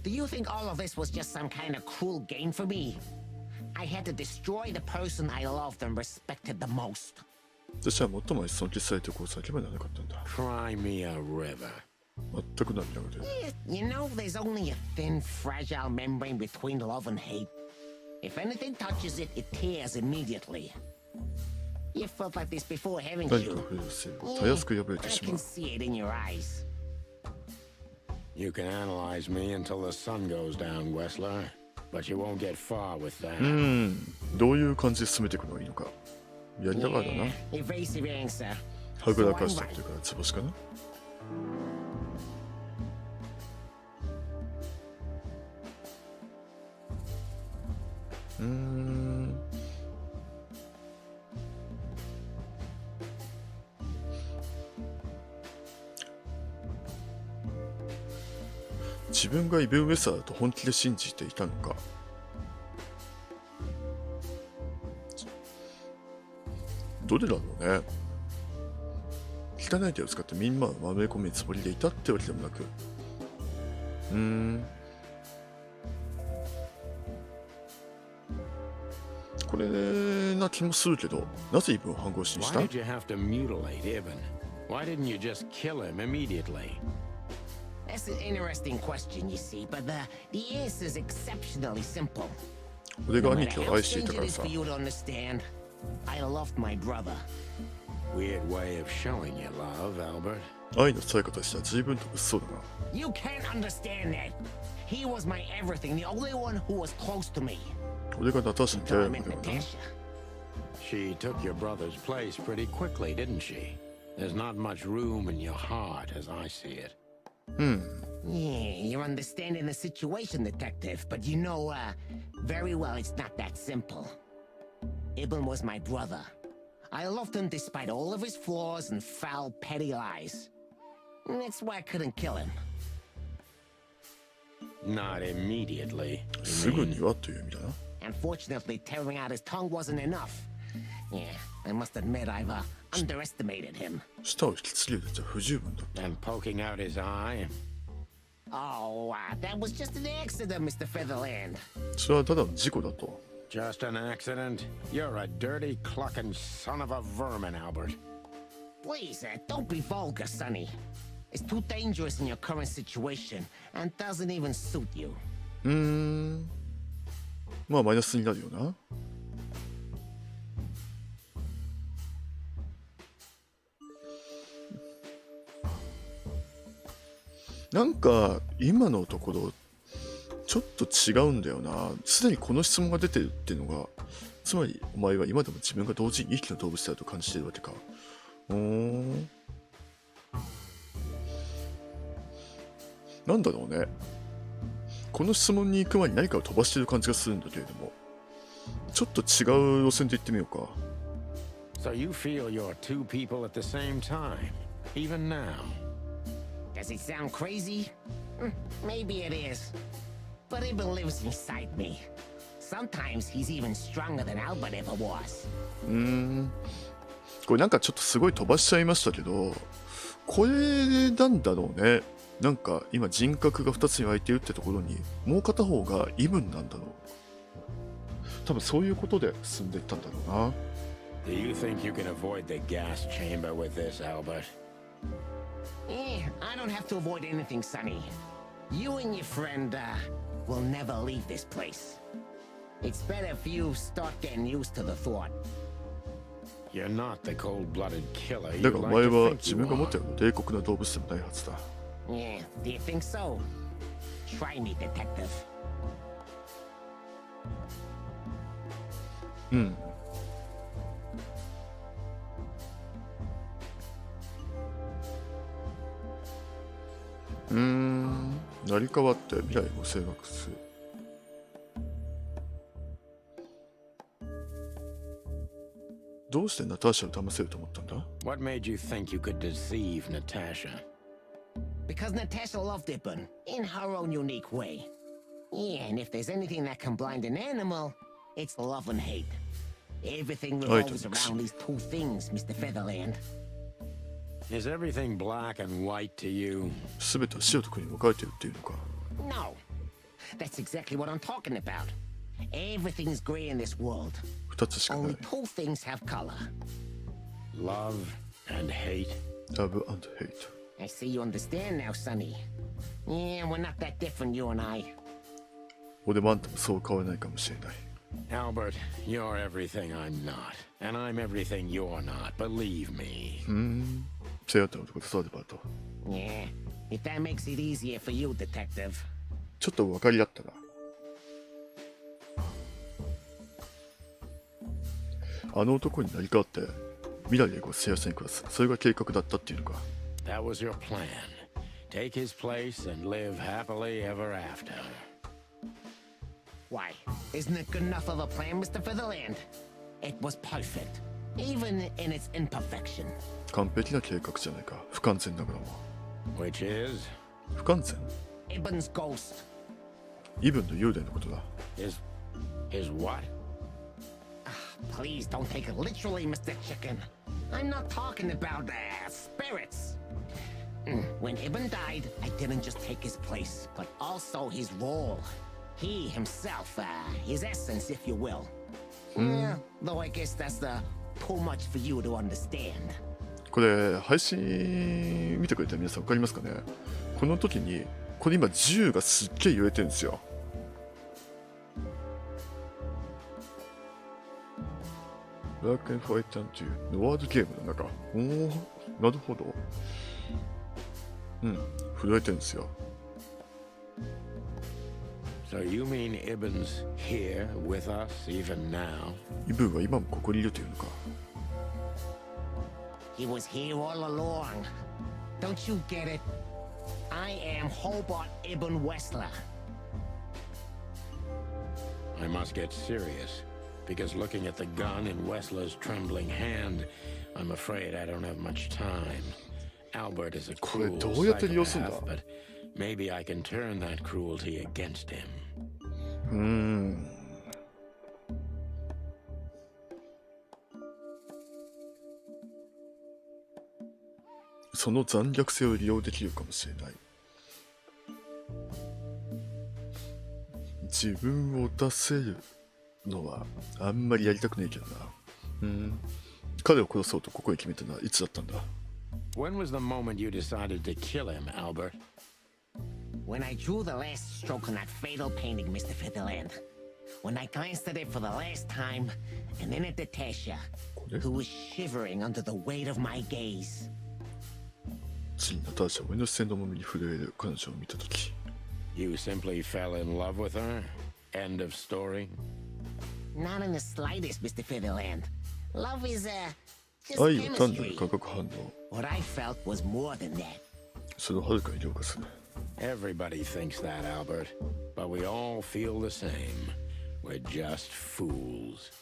Do you think all of this was just some kind of cruel game for me? I had to destroy the person I loved and respected the most. 私は最も尊敬されて殺さなければならなかったんだ。 Crimea River. 全く涙が出る。 You know, there's only a thin, fragile membrane between love and hate. If anything touches it, it tears immediately. You felt like this before, haven't 何か you? 触れるせいでたやすく破れて I しま can う。 see it in your eyes. You can analyze me until the sun goes down, Wessler. But you won't get far with that. どういう感じで進めていくのがいいのか。やりながらだな。 Evasive answer. はぐらかしてというか、つぼしかな。自分がイブン・ウェサーだと本気で信じていたのか。どれだろうね。汚い手を使ってみんなをまめ込むつもりでいたってわけでもなく。これな気もするけど、なぜイブンを反抗しにした？ Why did you have to mutilate Ibn? Why didn't you just kill him immediately? That's an interesting question, you see, but the answer is exceptionally simple. 俺が No 兄 matter 貴を how 愛してい strange たか it ら is さ。 for you to understand, I loved my brother. Weird way of showing your love, Albert. 愛の伝え方としては随分と物騒だな。You can't understand that. He was my everything, the only one who was close to me. 俺がナターシャに出会 Until え I る met まではな。 Natasha. She took your brother's place pretty quickly, didn't she? There's not much room in your heart, as I see it. Yeah, you're understanding the situation, detective, but you know, very well it's not that simple. Ibn was my brother. I loved him despite all of his flaws and foul, petty lies. And that's why I couldn't kill him. Not immediately. すぐにはという意味だな。 Unfortunately, tearing out his tongue wasn't enough. Yeah, I must admit I've underestimated him. 舌を引きちぎるじゃ不十分だった。 And poking out his eye. Oh, that was just an accident, Mr. Featherland. それはただの事故だと。 Just an accident? You're a dirty, clucking son of a vermin, Albert. Please, don't be vulgar, Sonny. It's too dangerous in your current situation and doesn't even suit you. まあマイナスになるよな。なんか今のところちょっと違うんだよな。すでにこの質問が出てるっていうのが、つまりお前は今でも自分が同時に生きの動物であると感じているわけか。なんだろうね。この質問に行く前に何かを飛ばしている感じがするんだけれども、ちょっと違う路線で行ってみようか。So you feel you're two people at the same time, even now? Does it sound crazy? Maybe it is. But Ibn lives inside me. Sometimes he's even stronger than Albert ever was. これなんかちょっとすごい飛ばしちゃいましたけど、これなんだろうね。なんか今人格が2つに湧いてるってところにもう片方がイブンなんだろう。多分そういうことで進んでいったんだろうな。Do you think you can avoid the gas chamber with this, Albert? I don't have to avoid anything, Sonny. You and your friend, will never leave this place. It's better if you start getting used to the thought. You're not the cold-blooded killer だ you'd がお like 前 to は think 自 you 分が持っ are. ている冷酷な動物でもないはずだ。Yeah, do you think so? Try me, detective. 成り代わって未来を正確する。どうしてナターシャを騙せると思ったんだ？ What made you think you could deceive Natasha? Because Natasha loved Ibn in her own unique way. Yeah, and if there's anything that can blind an animal, it's love and hate. Everything revolves around these two things, Mr. Featherland. Is everything black and white to you? すべては白と黒に分かれてるっていうのか。No, that's exactly what I'm talking about. Everything's gray in this world. 2つしかな Only い。 two things have color. Love and hate? Love and hate。 I see you understand now, Sonny. Yeah, we're not that different, you and I. 俺もあんたもそう変わらないかもしれない。Albert, you're everything I'm not. And I'm everything you're not. Believe me. せやった男とサーデバーと。 Yeah, if that makes it easier for you, detective. ちょっと分かり合ったな。あの男になり変わって未来で幸せに暮らす。それが計画だったっていうのか。 That was your plan. Take his place and live happily ever after. Why? Isn't it good enough of a plan, Mr. Featherland? It was perfect, even in its imperfection. 完璧な計画じゃないか。不完全ながらも。 Which is? 不完全 Ibn's ghost. イブンの幽霊のことだ。His what? Please don't take it literally, Mr. Chicken. I'm not talking about spirits. When Ibn died, I didn't just take his place, but also his role. He himself, his essence, if you will. Yeah, though I guess that's too much for you to understand. これ配信見てくれた皆さん分かりますかね。この時にこれ今銃がすっげえ揺れてるんですよ。ブラック&ホワイトっていうノワールゲームの中。おお、なるほど。震えてるんですよ。So you mean Ibn's here with us even now? イブンは今もここにいるというのか。He was here all along. Don't you get it? I am Hobart Ibn Wessler. I must get serious, because looking at the gun in Wessler's trembling hand, I'm afraid I don't have much time. Albert is a これ cruel どうやって利用するんだ。 psychopath, but maybe I can turn that cruelty against him. その残虐性を利用できるかもしれない。自分を出せるのはあんまりやりたくないけどな。彼を殺そうとここへ決めたのはいつだったんだ。 When was the moment you decided to kill him, Albert? When I drew the last stroke on that fatal painting, Mr. Featherland. When I glanced at it for the last time, and then at Natasha, who was shivering under the weight of my gaze. ついナターシャは俺の視線の重みに震える彼女を見たとき。You simply fell in love with her? End of story? Not in the slightest, Mr. Featherland. Love is, just 愛は単なる chemistry. 化学反応。 What I felt was more than that. それをはるかに凌駕する。 Everybody thinks that, Albert. But we all feel the same. We're just fools.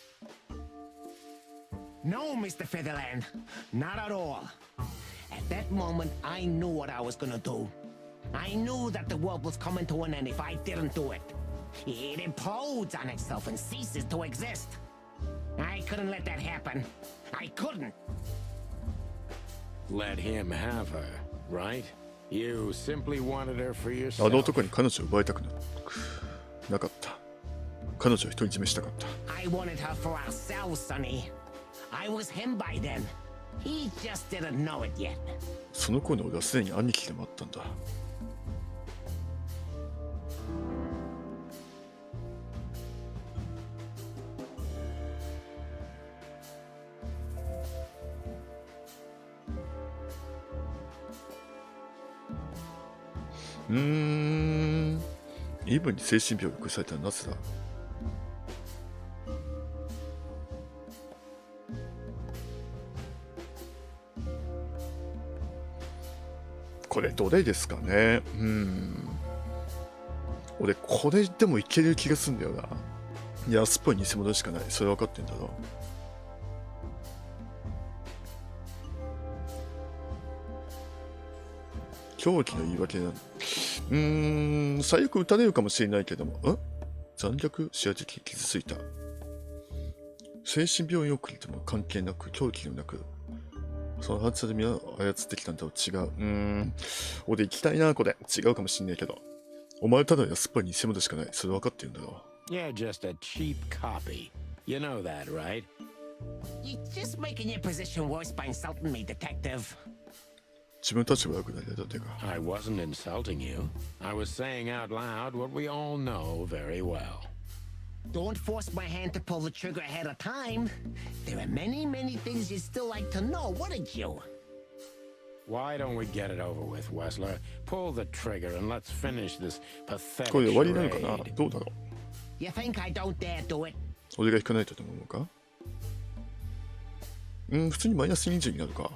No, Mr. Featherland. Not at all. At that moment, I knew what I was gonna do. I knew that the world was coming to an end if I didn't do it. It implodes on itself and ceases to exist. I couldn't let that happen. I couldn't. Let him have her, right? You simply wanted her for あ yourself. の男に彼女を奪いたくなかった。彼女を独り占めしたかった。 I wanted her for ourselves, Sonny. I was him by then. He just didn't know it yet. その頃の俺はすでに兄貴でもあったんだ。イブに精神病を起こされたのはなぜだ。これどれですかね。俺これでもいける気がするんだよな。安っぽい偽物しかない。それ分かってんだろ。狂気の言い訳な。最悪撃たれるかもしれないけども、残虐視野的傷ついた。精神病院送りとも関係なく、狂気のなく、そのハンツァルミは操ってきたんだろう。違う。俺行きたいな、これ。違うかもしんないけど。お前ただ安っぽい偽物しかない。それ分かってるんだろ。You're just a cheap copy. You know that, right? You're just making your position worse by insulting me, detective. 自分たちは悪くないだってか。I wasn't insulting you. I was saying out loud what we all know very well. Don't force my hand to pull the trigger ahead of time. There are many, many things you'd still like to know, wouldn't you? Why don't we get it over with, Wessler? Pull the trigger and let's finish this pathetic これで終わりなのかな。 charade. どうだろ You think I don't dare do it? う。俺が引かないとと思うのか。普通にマイナス20になるか。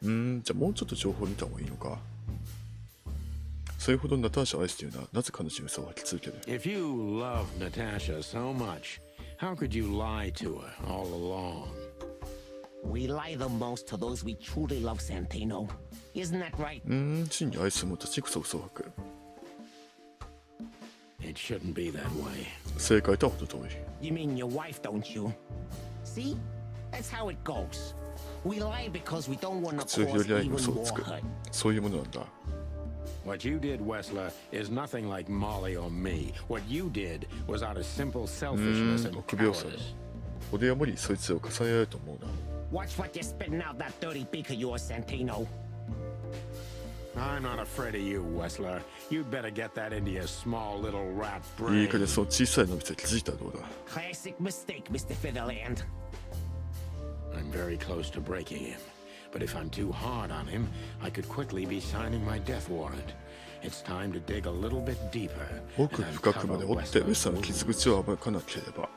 じゃあもうちょっと情報を見た方がいいのか。それほどナターシャを愛しているなら、なぜ彼女に嘘を吐き続ける。 If you love Natasha so much, how could you lie to her all along? We lie the most to those we truly love, Santino. Isn't that right? 真に愛する者たちにこそ嘘を吐く。It shouldn't be that way. 正解とは程遠い。 You mean your wife, don't you? See? That's how it goes. We lie because we don't want to 口を cause 広げ合い even 嘘を more つく。 hurt. そういうものなんだ。What you did, Wessler, is nothing like Molly or me. What you did was out of simple selfishness and 臆病さ。 cowardice. 俺は無理そいつを重ね合えると思うな。 Watch what you're spitting out that dirty beak of yours, Santino. I'm not afraid of you, Wessler. You'd better get that into your small little rat いい brain. 加減その小さいのび太気づいたらどうだ。 Classic mistake, Mr. Featherland. I'm very close to breaking him. But if I'm too hard on him, I could quickly be signing my death warrant. It's time to dig a little bit deeper. 奥 and 深くま uncover で追ってウ Wessler's エスターの傷口を暴かなければ。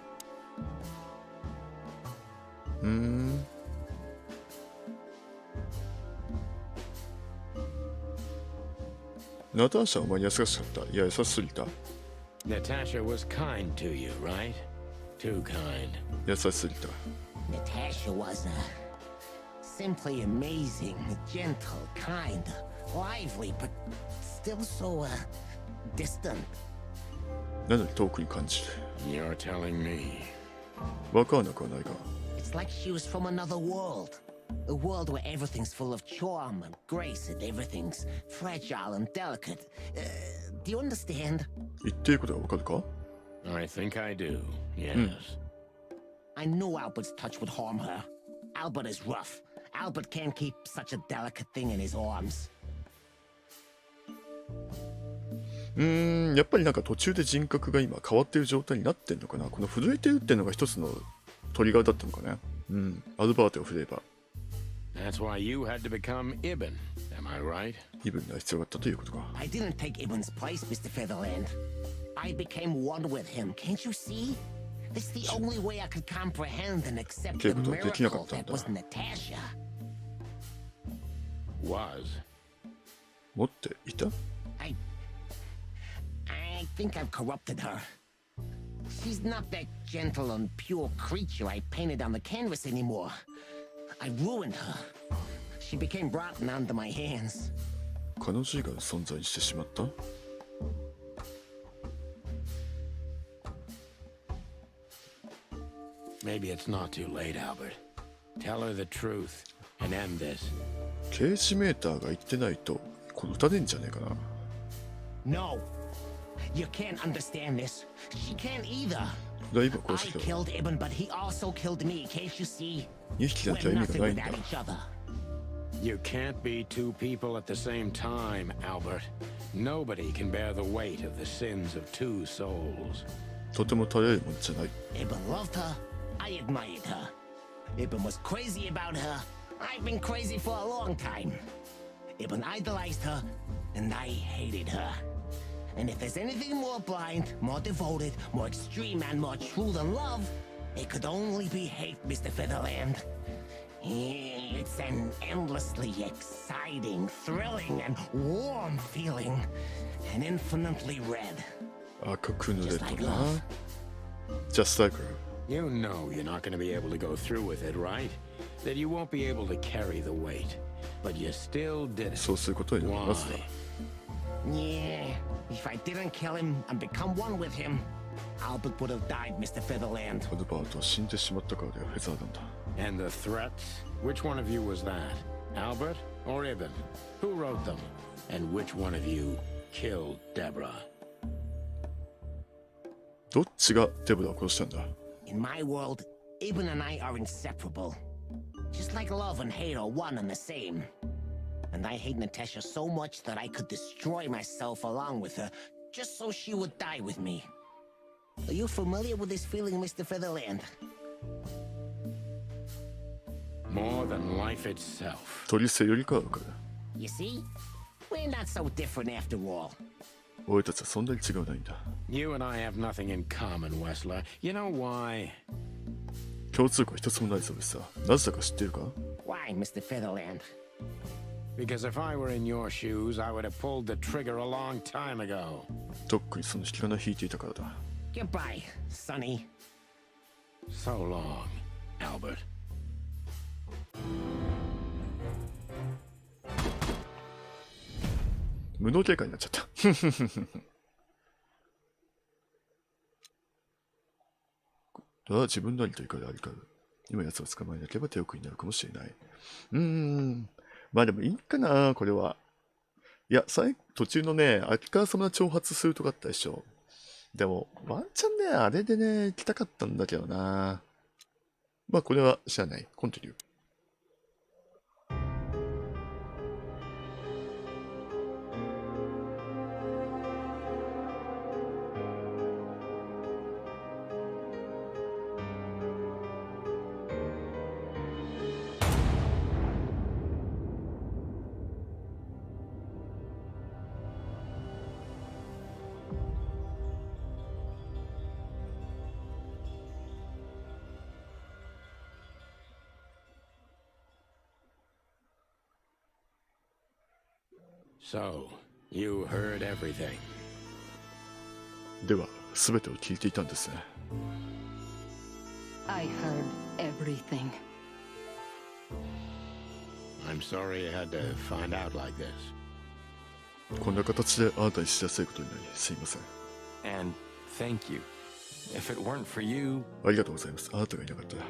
ナターシャはお前に優しかった。いや、優しすぎた。 Natasha was kind to you, right? Too kind. 優しすぎた。 Natasha was simply amazing, gentle, kind, lively, but still so distant. なのに遠くに感じる。 You're telling me. わからなくはないが。 It's like she was from another world. A world where everything's full of charm and grace and everything's fragile and delicate. Do you understand? 言っていることがわかるか？ I think I do, yes. I know Albert's touch would harm her. Albert is rough. Albert can't keep such a delicate thing in his arms. やっぱりなんか途中で人格が今変わっている状態になってんのかな。この震えてるっていうのが一つのトリガーだったのかね。アルバートを振れば That's why you had to become Ibn, am I right? イブンが必要だったということか。 I didn't take Ibn's place, Mr. Featherland. I became one with him. Can't you see? It's the only way I could comprehend and accept the miracle that was Natasha. Was. 持っていた？ I think I've corrupted her. She's not that gentle and pure creature I painted on the canvas anymore. I ruined her. She became rotten under my hands. 彼女以外の存在にしてしまった？ Maybe it's not too late, Albert. Tell her the truth and end this. 刑事メーターが言ってないとこれ撃たれんじゃねえかな。 No. You can't understand this. She can't either. だいぶ I 殺し killed Ibn, but he also killed me. Can't you see? 2匹だ We're けは意味 nothing がないんだ。 without each other. You can't be two people at the same time, Albert. Nobody can bear the weight of the sins of two souls. とても耐えるもんじゃない。 Ibn loved her. I admired her. Ibn was crazy about her. I've been crazy for a long time. Ibn idolized her, and I hated her. And if there's anything more blind, more devoted, more extreme, and more true than love, it could only be hate, Mr. Featherland. It's an endlessly exciting, thrilling, and warm feeling. And infinitely red. 赤く濡れたな。Just like her. You know you're not going to be able to go through with it, right? That you won't be able to carry the weight. But you still did it. そうすることになりますな。 Yeah, if I didn't kill him and become one with him, Albert would have died, Mr. Featherland. アルバートは死んでしまったからではフェザーなんだ。 And the threats? Which one of you was that? Albert or Ibn? Who wrote them? And which one of you killed Deborah? どっちがデブラを殺したんだ？ In my world, Ibn and I are inseparable. Just like love and hate are one and the same. And I hate Natasha so much that I could destroy myself along with her, just so she would die with me. Are you familiar with this feeling, Mr. Featherland? More than life itself. 取説よりかはわかる。 You see? We're not so different after all. 俺たちはそんなに違うないんだ。 You and I have nothing in common, Wessler. You know why? 共通項は一つもないそうですさ。なぜだか知ってるか？ Why, Mr. Featherland? Because if I were in your shoes, I would have pulled the trigger a long time ago. とっくにその引き金引いていたからだ。 Goodbye, Sonny. So long, Albert. 無能警戒になっちゃった。は自分なりと怒りあるから。今奴を捕まえなければ手遅れになるかもしれない。まあでもいいかな、これは。いや、途中のね、秋川様が挑発するとかあったでしょ。でも、ワンチャンね、あれでね、行きたかったんだけどな。まあこれは知らない。コンティニュー。So, you heard everything. では、すべてを聞いていたんですね。I heard everything. I'm sorry you had to find out like this. こんな形であなたに知らせることになり、すいません。And thank you. If it weren't for you, ありがとうございます。あなたがいなかったら。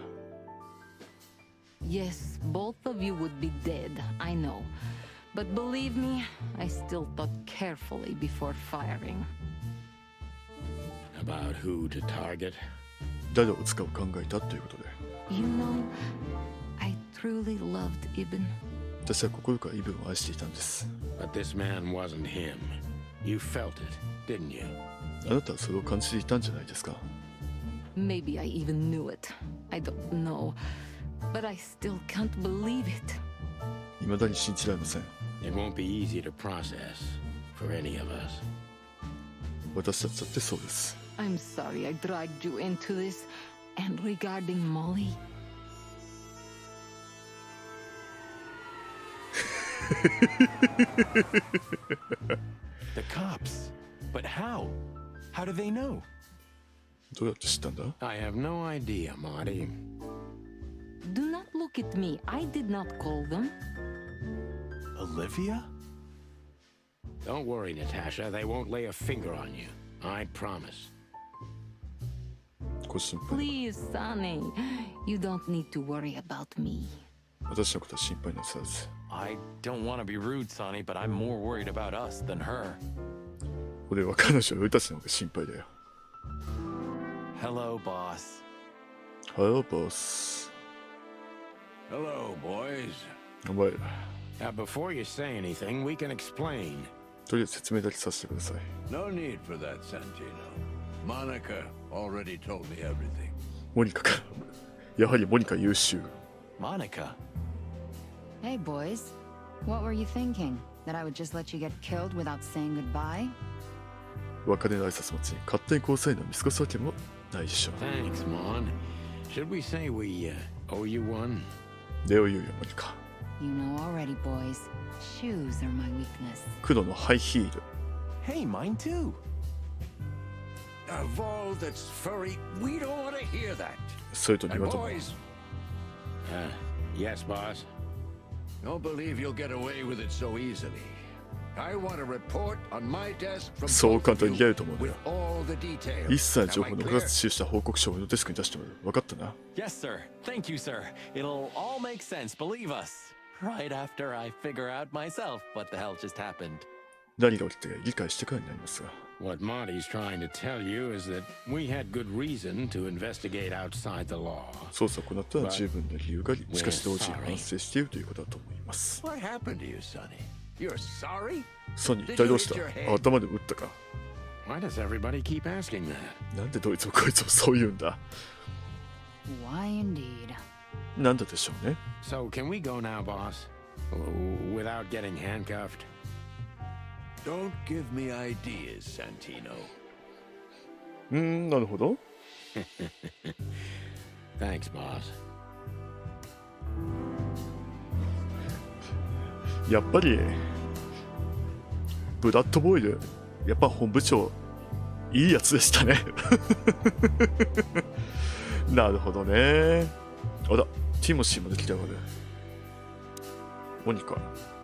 Yes, both of you would be dead, I know. But believe me, I still thought carefully before firing. About who to target? 誰を使う考えたということで。You know, I truly loved Ibn. 私は心からイブンを愛していたんです。But this man wasn't him. You felt it, didn't you? あなたはそれを感じていたんじゃないですか。Maybe I even knew it. I don't know. But I still can't believe it. 未だに信じられません。It won't be easy to process for any of us. 私たちだってそうです。I'm sorry I dragged you into this. And regarding Molly, the cops. But how? How do they know? どうやって知ったんだ？ I have no idea, Marty. do not look at me. I did not call them. Olivia? Don't worry, Natasha. They won't lay a finger on you. I promise. ご心配。 Please, Sonny. You don't need to worry about me. 私のことは心配なさらず。I don't want to be rude, Sonny, but I'm more worried about us than her. 俺は彼女を俺たちの方が心配だよ。Hello, boss. Hello, boss. Hello, boys. お前、 Before you say anything, we can explain. とりあえず説明だけさせてください。 No need for that, Santino. Monica already told me everything. モニカか。やはりモニカ優秀。 Monica. Hey, boys. What were you thinking? That I would just let you get killed without saying goodbye? 別れの挨拶待ちに勝手に殺されるのを見過ごすわけもないでしょう。 Thanks, Mon. Should we say we owe you one? レオユーよ、モニカ。 You know already, boys. Shoes are my weakness. 黒のハイヒール。 Hey, mine too. A Vol that's furry, we don't want to hear that. それとニ And ワトリ。 boys, Yes, boss. don't believe you'll get away with it so easily. I want a report on my desk from そう both 簡 of 単に you やると思うんだ with よ。 all the details. 一切の情 Am 報 I の clear? 2つ記した報告書を俺のデスクに出してもらう。分かったな。 Yes, sir. Thank you, sir. It'll all make sense, believe us. Right after I figure out myself what the hell just happened. 何が起きて理解してからになりますが。 What Marty's trying to tell you is that we had good reason to investigate outside the law. 捜査を行ったら十分な理由があり、しかし同時に反省しているということだと思います。 What happened to you, Sonny? You're sorry? ソニー、一体どうした？頭で打ったか？ Why does everybody keep asking that? なんでどいつもこいつもそう言うんだ？ Why indeed? なんだでしょうね。 So can we go now, boss? Without getting handcuffed? Don't give me ideas, Santino. なるほど。 Thanks, boss. やっぱりブラッドボイル、やっぱ本部長いいやつでしたね。なるほどね。あら、ティモシーまで来たわけで。モニカ。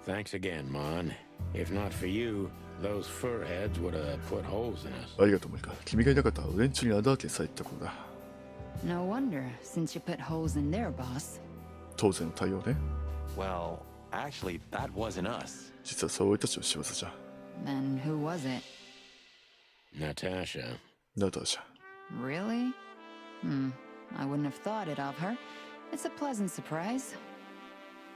Thanks again, Mon. If not for you, those furheads would have put holes in us. ありがとうモニカ。君がいなかったら連中に穴だらけにされてたことだ。No wonder, since you put holes in their boss. 当然の対応ね。 Well, actually, that wasn't us. 実はそう俺たちの仕業じゃ。 Then who was it? Natasha. ナターシャ。 Really? I wouldn't have thought it of her. It's a pleasant surprise.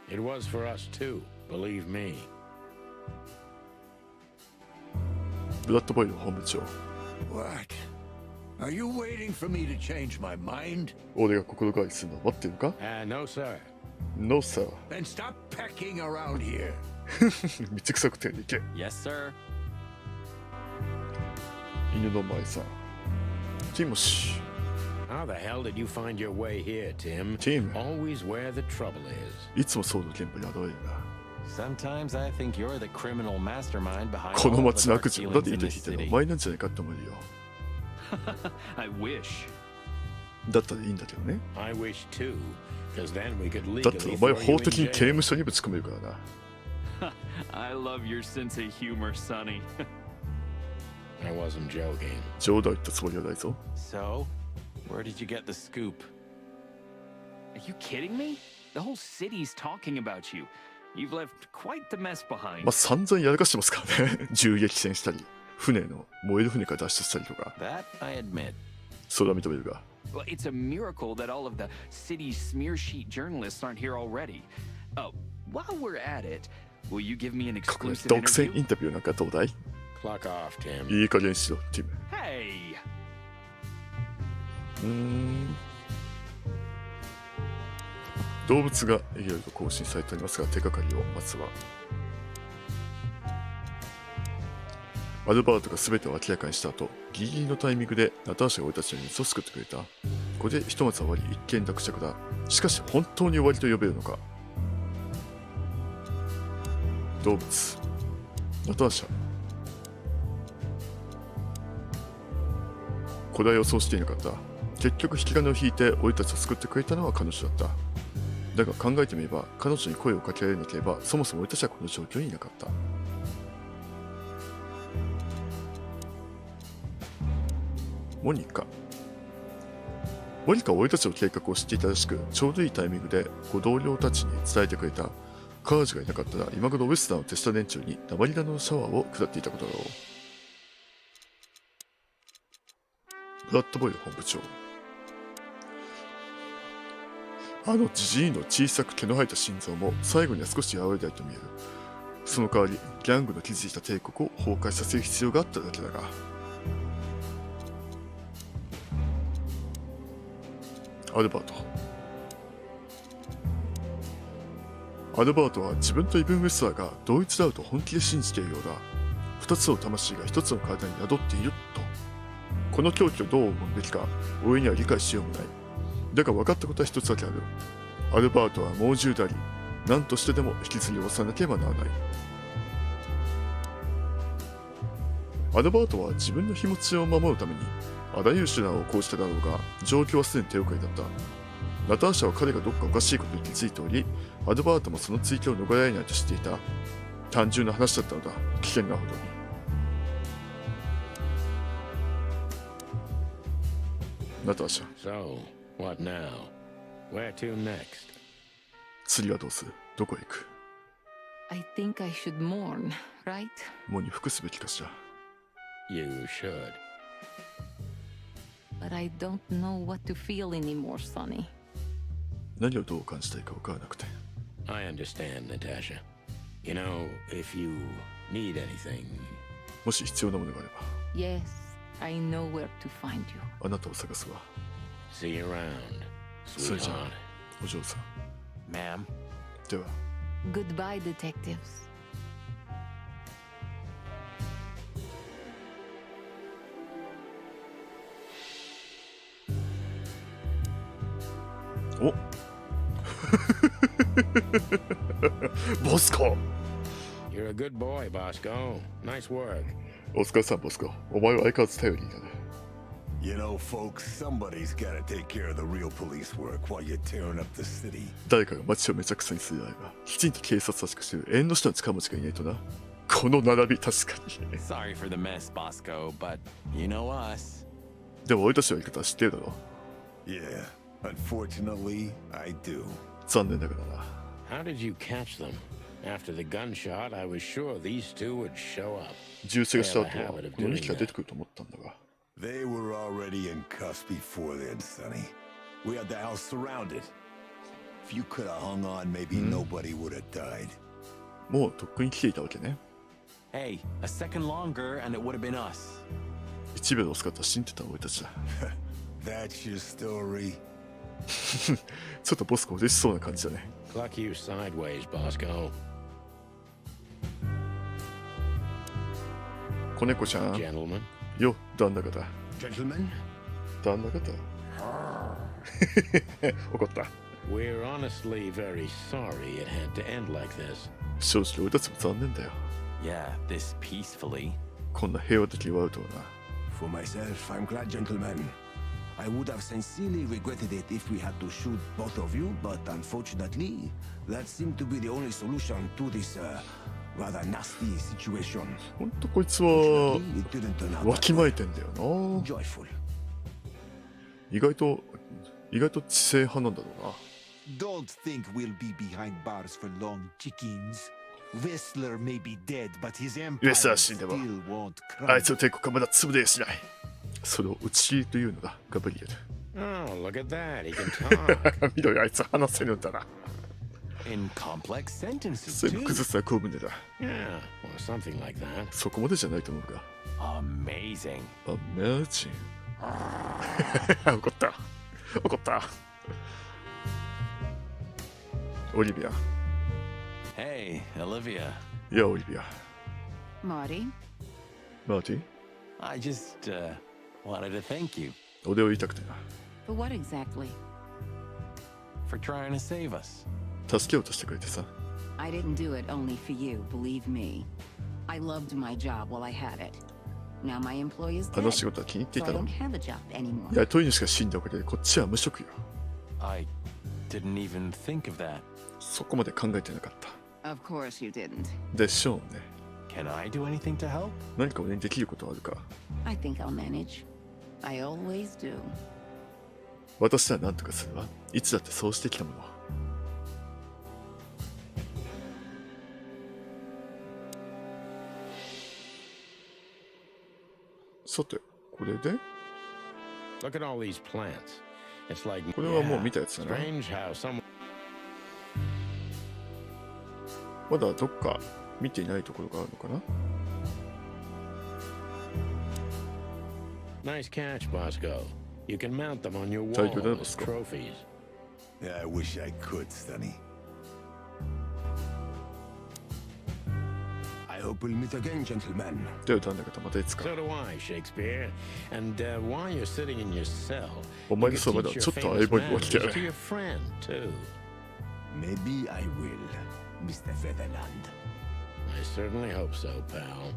It was for us too, believe me. ブラッドボイル本部長。 What? Are you waiting for me to change my mind? 俺が心変わりするのを待ってるか？ No, sir. No, sir. Then stop pecking around here. めっちゃ臭くていけ。 Yes, sir. 犬の前さん。ティモシ How the hell did you find your way here, Tim? Tim. Always where the trouble is. いつも騒動の現場に現れるな。 Sometimes I think you're the criminal mastermind behind この all 街 the の dark 悪事を裏 dealings で in 糸 this 引いてるのは city. お前なんじゃないかって思うよ。 I wish. だったらいいんだけどね。 I wish too, because then we could だってお legally 前 throw は you 法 in 的に刑 jail. 務所にぶち込めるからな。 I love your sense of humor, Sonny. I wasn't joking. 冗談言ったつもりはないぞ。 So, where did you get the scoop? Are you kidding me? The whole city's talking about you. You've left quite the mess ま behind. あ散々やらかしてますからね。銃撃戦したり、燃える船から脱出したりとか。 That I admit. それは認めるが。 Well, it's a miracle that all of the city's smear sheet journalists aren't here already. Oh, while we're at it, will you give me an ここで exclusive 独占イ interview? ンタビューなんかどうだい？ Clock off, Tim. いい加減にしろ、ティム。 Hey! 動物がいろいろと更新されておりますが、手がかりをまずは。アルバートが全てを明らかにした後、ギリギリのタイミングでナターシャが俺たちのニュースを救ってくれた。これでひとまずは終わり、一件落着だ。しかし本当に終わりと呼べるのか。動物。ナターシャ。これは予想していなかった。結局引き金を引いて俺たちを救ってくれたのは彼女だった。だが考えてみれば、彼女に声をかけられなければ、そもそも俺たちはこの状況にいなかった。モニカは俺たちの計画を知っていたらしく、ちょうどいいタイミングでご同僚たちに伝えてくれた。彼女がいなかったら、今頃ウェスラーの手下連中に鉛玉のシャワーを下っていたことだろう。ブラッドボイル本部長。あのジジイの小さく毛の生えた心臓も最後には少し柔らかいと見える。その代わり、ギャングの築いた帝国を崩壊させる必要があっただけだが。アルバートは自分とイブン・ウェスラーが同一であると本気で信じているようだ。二つの魂が一つの体に宿っていると。この狂気をどう思うべきか、俺には理解しようもない。だが分かったことは一つだけある。アルバートは猛獣であり、何としてでも引きずり下ろさなければならない。アルバートは自分の秘密を守るために、あらゆる手段を講じただろうが、状況はすでに手遅れだった。ナターシャは彼がどっかおかしいことに気づいており、アルバートもその追及を逃れられないと知っていた。単純な話だったのだ、危険なほどに。ナターシャ。 So, what now? Where to next? 次はどうする？どこへ行く？ I think I should mourn, right? もうに服すべきかしら。 You should. But I don't know what to feel anymore, Sonny. 何をどう感じたいか分からなくて。I understand, Natasha. You know, if you need anything, もし必要なものがあれば、 Yes, I know where to find you. あなたを探すわ。 see you around, それじゃ sweetheart. あ、お嬢さん。 Ma'am. では、 Goodbye, detectives. おボスコ You're a good boy, Bosco. Nice work. お疲れさん、ボスコ。お前は相変わらず頼りになる。 You know, folks, somebody's gotta take care of the real police work while you're tearing up the city. 誰かが街をめちゃくちゃにするならば、きちんと警察らしくしてる縁の下の近持ちがいないとな。この並び、確かに。 Sorry for the mess, Bosco, but you know us. でも俺たちの言い方は知ってるだろ。Yeah, unfortunately, I do. 残念だからな。 How did you catch them? After the gunshot, I was sure these two would show up. 銃声がした後は、この2機が出てくると思ったんだが。 They were already in cuffs before then, Sonny. We had the house surrounded. If you could have hung on, maybe nobody would have died. もうとっくに来ていたわけね。 Hey, a second longer and it would have been us. 1秒で遅かったら死んでた俺たちだ。That's your story. ちょっとボスが嬉しそうな感じだね。 Cluck you sideways, Bosco. 子猫ちゃん。 Gentlemen. よ、旦那方。 Gentlemen? 旦那方。怒った。 We're honestly very sorry it had to end like this. 正直俺たちも残念だよ。 Yeah, this peacefully. こんな平和的ワウトはな。 For myself, I'm glad, gentlemen. I would have sincerely regretted it if we had to shoot both of you, but unfortunately, that seemed to be the only solution to this rather nasty situation. ほんとこいつは Fortunately, it didn't turn out わき that ま way. えてんだよな。 Joyful. 意外と知性派なんだろうな。 Don't think we'll be behind bars for long, chickens. Whistler may be dead, but his empire ウェスラー死んでも still won't あい crumble. つの帝国はまだ潰れやしない。それを打ち切りというのがガブリエ Oh, look at that. He can talk. ル。見ろよ、あいつ話せるんだな。 In complex sentences, 全部 too. 崩した公文でだ。 Yeah, or something like that. そこまでじゃないと思うが。 Amazing. あ、マジ怒った。怒った。オリビア。 Hey, Olivia. いや、オリビア。 Marty? マーティ I just wanted to thank you お礼を言いたくてな。 For what exactly? for trying to save us. 助けようとしてくれてさ。 I didn't do it only for you, believe me. I loved my job while I had it. Now my employee is あ dead, の仕事は気に入ってい so I たの don't。have a job anymore. 雇い主が死んだおかげでこっちは無職よ。 I didn't even think of that. そこまで考えてなかった。 Of course you didn't. でしょうね。 Can I do anything to help? 何か俺にできることはあるか。 I think I'll manage. I always do. 私は何とかするわ。いつだってそうしてきたもの。さて、これで Look at all these plants. It's like これはもう見たやつだな。 strange how someone まだどっか見ていないところがあるのかな。 Nice catch, Bosco. You can mount them on your wall 大丈夫だよ、 as Bosco. trophies. Yeah, I wish I could, Sonny. I hope we'll meet again, gentlemen. では、旦那方またいつか。 So do I, Shakespeare. And while you're sitting in your cell, お you 前 could のそばで teach は your ちょっと famous 相棒に分 manners けてや to る。 your friend, too. Maybe I will, Mr. Featherland. I certainly hope so, pal.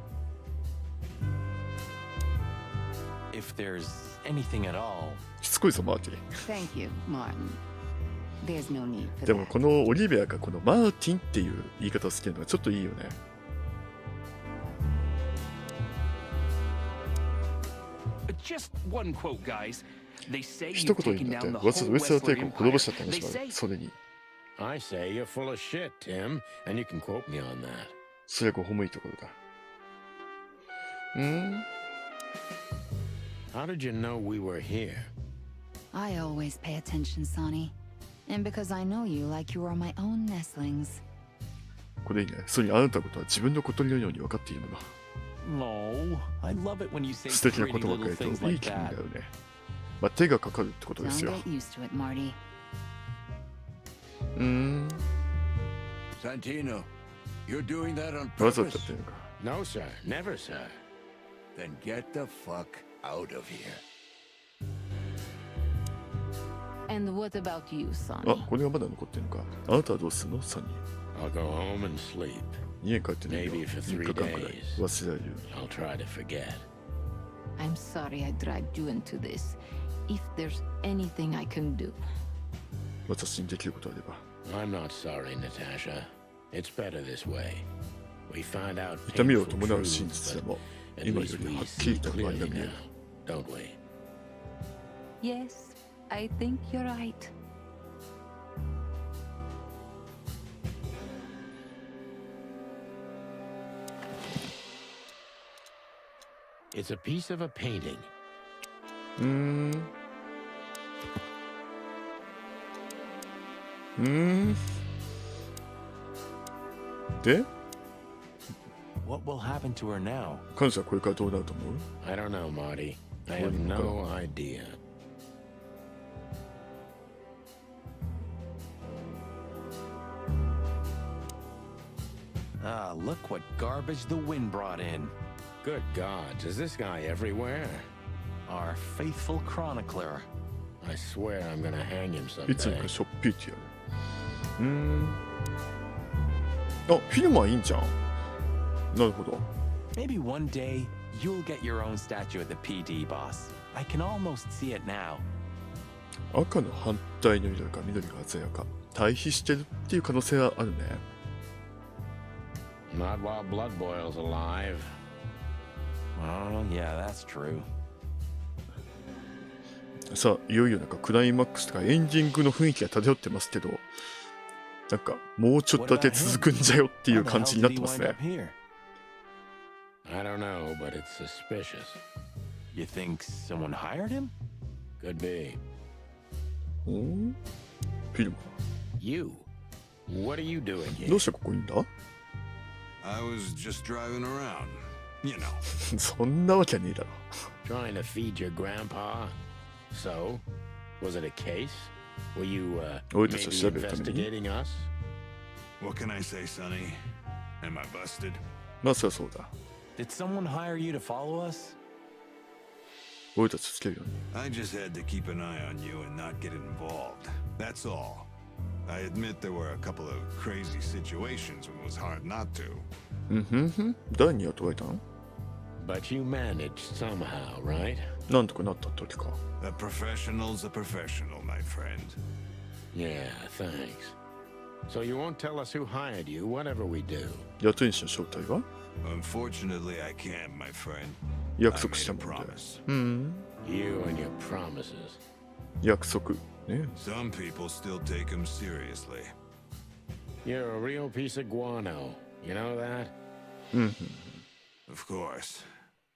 If there's anything at all, しつこいぞ、マーティ。 Thank you, Martin. There's no need for でも that. このオリビアがこのマーティンっていう言い方を好きなのがちょっといいよね。 Just one quote, guys. They say 一 you've 言 taken になって down the わざ whole とウェスラー帝 Westler 国を滅ぼ empire. したって話 They もあ say る。それに。 I say you're full of shit, Tim, and you can quote me on that. それがご褒めいいところだ。How did you know we were here? I always pay attention, Sonny. And because I know you like you are my own nestlings. これいいね。それにあなたのことは自分のことのように分かっているもの。 no. I love it when you say 素敵な pretty 言葉を little くれる things といい like 気分にな that. るね。まあ、手がかかるってことです Don't よ。 get used to it, Marty. Santino, you're doing that on わざと purpose? やってるのか。 No, sir. Never, sir. Then get the fuck out of here. And what about you, あ、 Sonny? これがまだ残ってるのか。あなたはどうするのサニー。 I'll go home and sleep. 家に帰って寝るよ。 Maybe for 3 3日間くらい days. 忘れられるように。 I'll try to forget. I'm sorry I dragged you into this. If there's anything I can do. 私にできることあれば。 I'm not sorry, Natasha. It's better this way. We find out 痛みを painful 伴う真 truths, 実で but も、 at 今よ least り we はっきり see と前が clearly 見える。 now, don't we? Yes, I think you're right. It's a piece of a painting. で、 What will happen to her now? 彼女はこれからどうなると思う？ I don't know, Marty. I have no idea. Ah, look what garbage the wind brought in. Good gods, is this guy everywhere? Our faithful chronicler. I swear I'm gonna hang him いつも someday. しょっぴいてやる。あ、フィルムはいいんじゃん。なるほど。 Maybe one day you'll get your own statue at the PD, boss. I can almost see it now. 赤の反対の色が緑が鮮やか。対比してるっていう可能性はあるね。 Not while Blood Boil's alive. Oh, yeah, that's true. さあ、いよいよなんかクライマックスとかエンディングの雰囲気が漂ってますけど、なんかもうちょっとだけ続くんじゃよっていう感じになってますね。 I don't know, but it's suspicious. You think someone hired him? Could be. おーフィルム You. What are you doing ど here? うしてここにいんだ？ I was just driving around. You know. そんなわけはねえだろ。 Trying to feed your grandpa? So, was it a case? Were you, 俺たちを maybe 調べるために？ investigating us? What can I say, Sonny? Am I busted? まあそりゃそうだ。 Did someone hire you to follow us? 俺たちつけるように。 I just had to keep an eye on you and not get involved. That's all. I admit there were a couple of crazy situations when it was hard not to. うんふんふん。誰に雇われたの？ But you managed somehow, right? なんとかなったってわけか。 A professional's a professional, my friend. Yeah, thanks. So you won't tell us who hired you, whatever we do. 雇い主の正体は？ Unfortunately, I can't, my friend. 約 I 束し made た a もんで。 promise. You and your promises. 約束。ね。 Some people still take them seriously. You're a real piece of guano. You know that? うん。 Of course.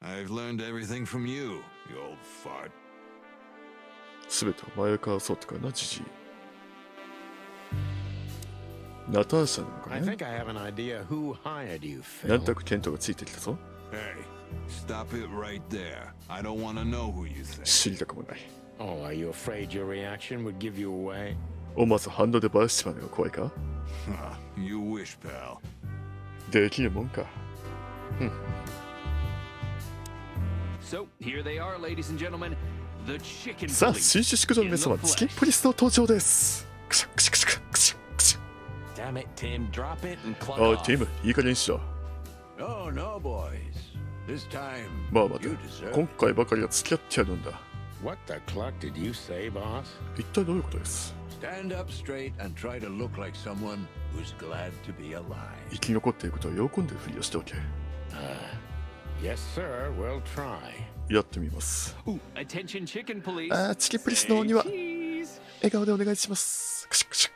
I've learned everything from you, you old fart. すべてお前から教わったからな、ジジイ。ナターシャなのか I ね。 think I have an idea who hired you, なん Phil. となく見当がついてきたぞ。 Hey, stop it right there. I don't want to know who you think. 知りたくもない。 Oh, are you afraid your reaction would give you away? 思わず反応でバラしちまうのが怖いか？ You wish, pal. できるもんか。 So, here they are, ladies and gentlemen. The chicken さあ、 police 新種宿女の皆 in 様、 the チキン flesh. ポリスの登場です。クシャクシャクシャクシャクシャ。 Damn it, Tim. Drop it and clock おい、 off. ティム、いい加減にしろ。 Oh, no, boys. This time, まあ待て you deserve 今回ばかりは付き合ってやるんだ。 What the cluck did you say, boss? 一体どういうことです？ Stand up straight and try to look like someone who's glad to be alive. 生き残っていることを喜んでるふりをしておけ。 Yes, sir. We'll try. やってみます。 Ooh, attention, chicken police. あー、チキンポリスのには Say cheese. 笑顔でお願いします。クシャクシャ。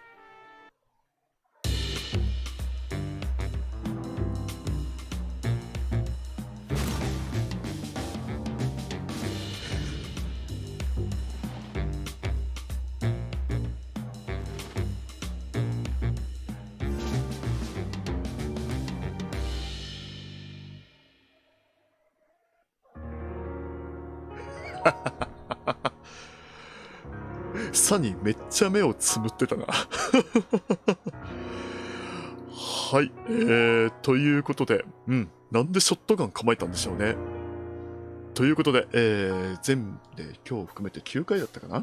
サニーめっちゃ目をつむってたな。はい、ということで、なんでショットガン構えたんでしょうね。ということで、全で今日含めて9回だったかな。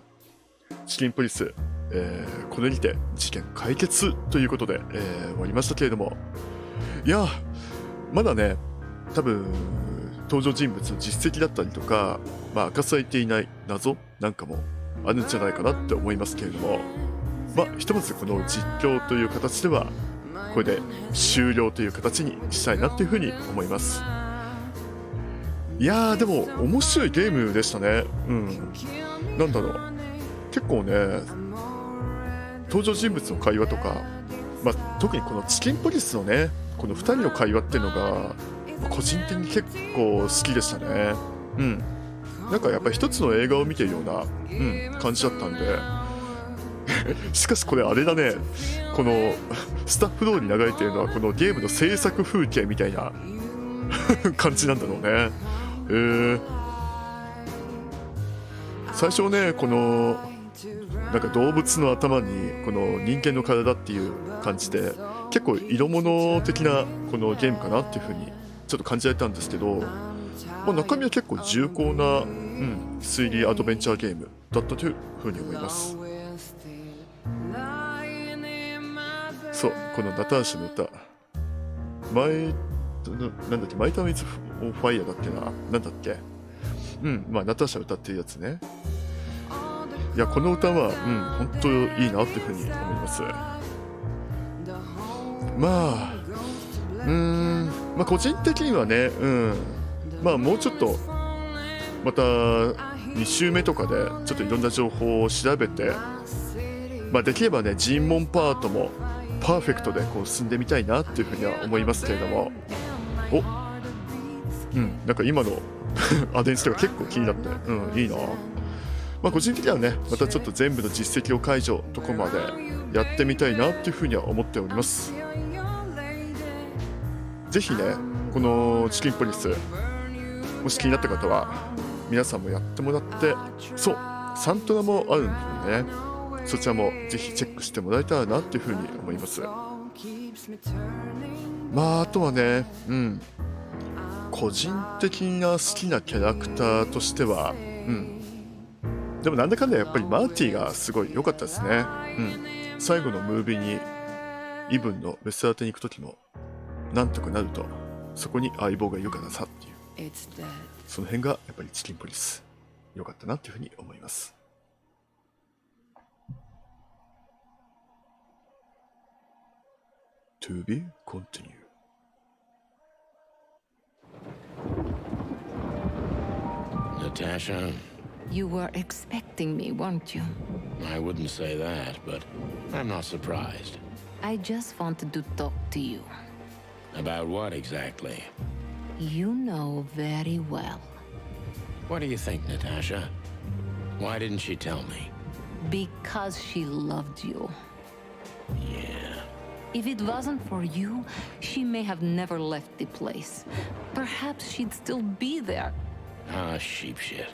チキンポリス、これにて事件解決ということで、終わりましたけれども、いや、まだね、多分、登場人物の実績だったりとか、まあ、明かされていない謎なんかもあるんじゃないかなって思いますけれども、まあ、ひとまずこの実況という形では、これで終了という形にしたいなっていうふうに思います。いやー、でも面白いゲームでしたね。なんだろう。結構ね、登場人物の会話とか、特にこのチキンポリスのね、この2人の会話っていうのが個人的に結構好きでしたね。なんかやっぱり一つの映画を見てるような、感じだったんでしかしこれあれだね、このスタッフローに流れてるのはこのゲームの制作風景みたいな感じなんだろうね。最初ね、このなんか動物の頭にこの人間の体っていう感じで結構色物的なこのゲームかなっていう風にちょっと感じられたんですけど、中身は結構重厚な、推理アドベンチャーゲームだったという風に思います。そう、このナターシャの歌、なんだっけ、マイターミズ・オン・ファイヤーだっけな、なんだっけ、ナターシャ歌っていうやつね。いや、この歌は、本当いいなっていうふうに思います。個人的にはね、もうちょっと、また2週目とかで、ちょっといろんな情報を調べて、できればね、尋問パートもパーフェクトでこう進んでみたいなっていうふうには思いますけれども、なんか今のアデンスとか結構気になって、いいな。個人的にはね、またちょっと全部の実績を解除とこまでやってみたいなっていうふうには思っております。ぜひね、このチキンポリス、もし気になった方は皆さんもやってもらって、そう、サントラもあるんでね、そちらもぜひチェックしてもらえたらなっていうふうに思います。あとはね、個人的な好きなキャラクターとしては、でもなんだかんだやっぱりマーティがすごい良かったですね。最後のムービーにイブンのウェスラー邸に行く時もなんとかなると、そこに相棒がいるからさっていう、その辺がやっぱりチキンポリス良かったなっていうふうに思います。To be continued. Natasha, You were expecting me, weren't you? I wouldn't say that, but I'm not surprised. I just wanted to talk to you. About what exactly? You know very well. What do you think, Natasha? Why didn't she tell me? Because she loved you. Yeah. If it wasn't for you, she may have never left the place. Perhaps she'd still be there. Ah, sheep shit.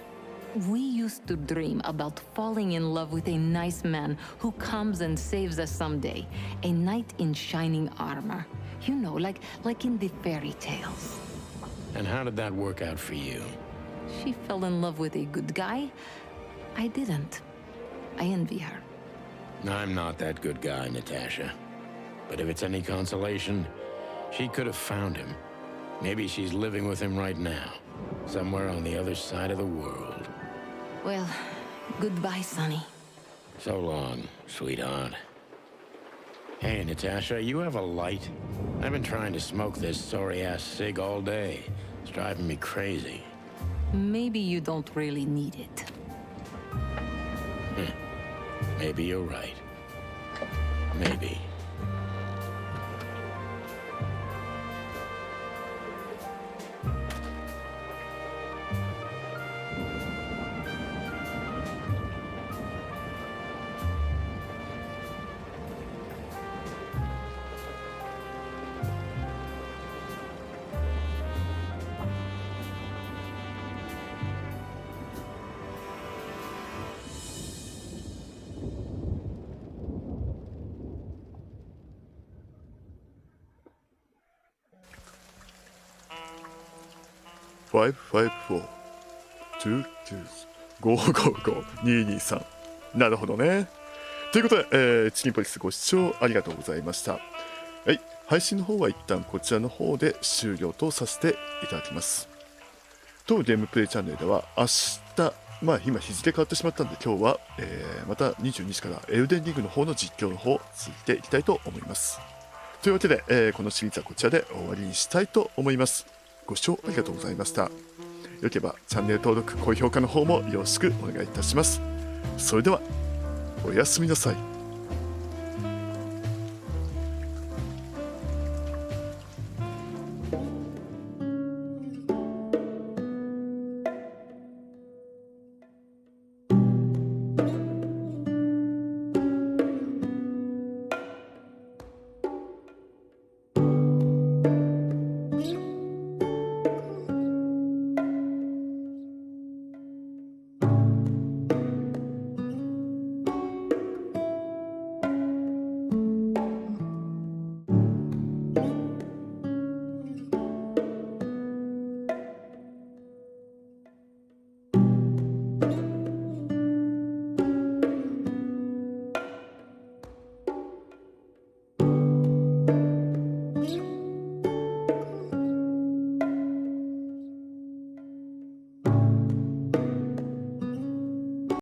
We used to dream about falling in love with a nice man who comes and saves us someday. A knight in shining armor. You know, like in the fairy tales. And how did that work out for you? She fell in love with a good guy. I didn't. I envy her. I'm not that good guy, Natasha. But if it's any consolation, she could have found him. Maybe she's living with him right now, somewhere on the other side of the world. Well, goodbye, Sonny. So long, sweetheart. Hey, Natasha, you have a light? I've been trying to smoke this sorry-ass cig all day. It's driving me crazy. Maybe you don't really need it. Maybe you're right. Maybe.554-223。なるほどね。ということで、チキンポリスご視聴ありがとうございました。はい、配信の方は一旦こちらの方で終了とさせていただきます。当ゲームプレイチャンネルでは明日、今日付変わってしまったんで今日は、また22時からエルデンリングの方の実況の方続いていきたいと思います。というわけで、このシリーズはこちらで終わりにしたいと思います。ご視聴ありがとうございました。よければチャンネル登録、高評価の方もよろしくお願いいたします。それではおやすみなさい。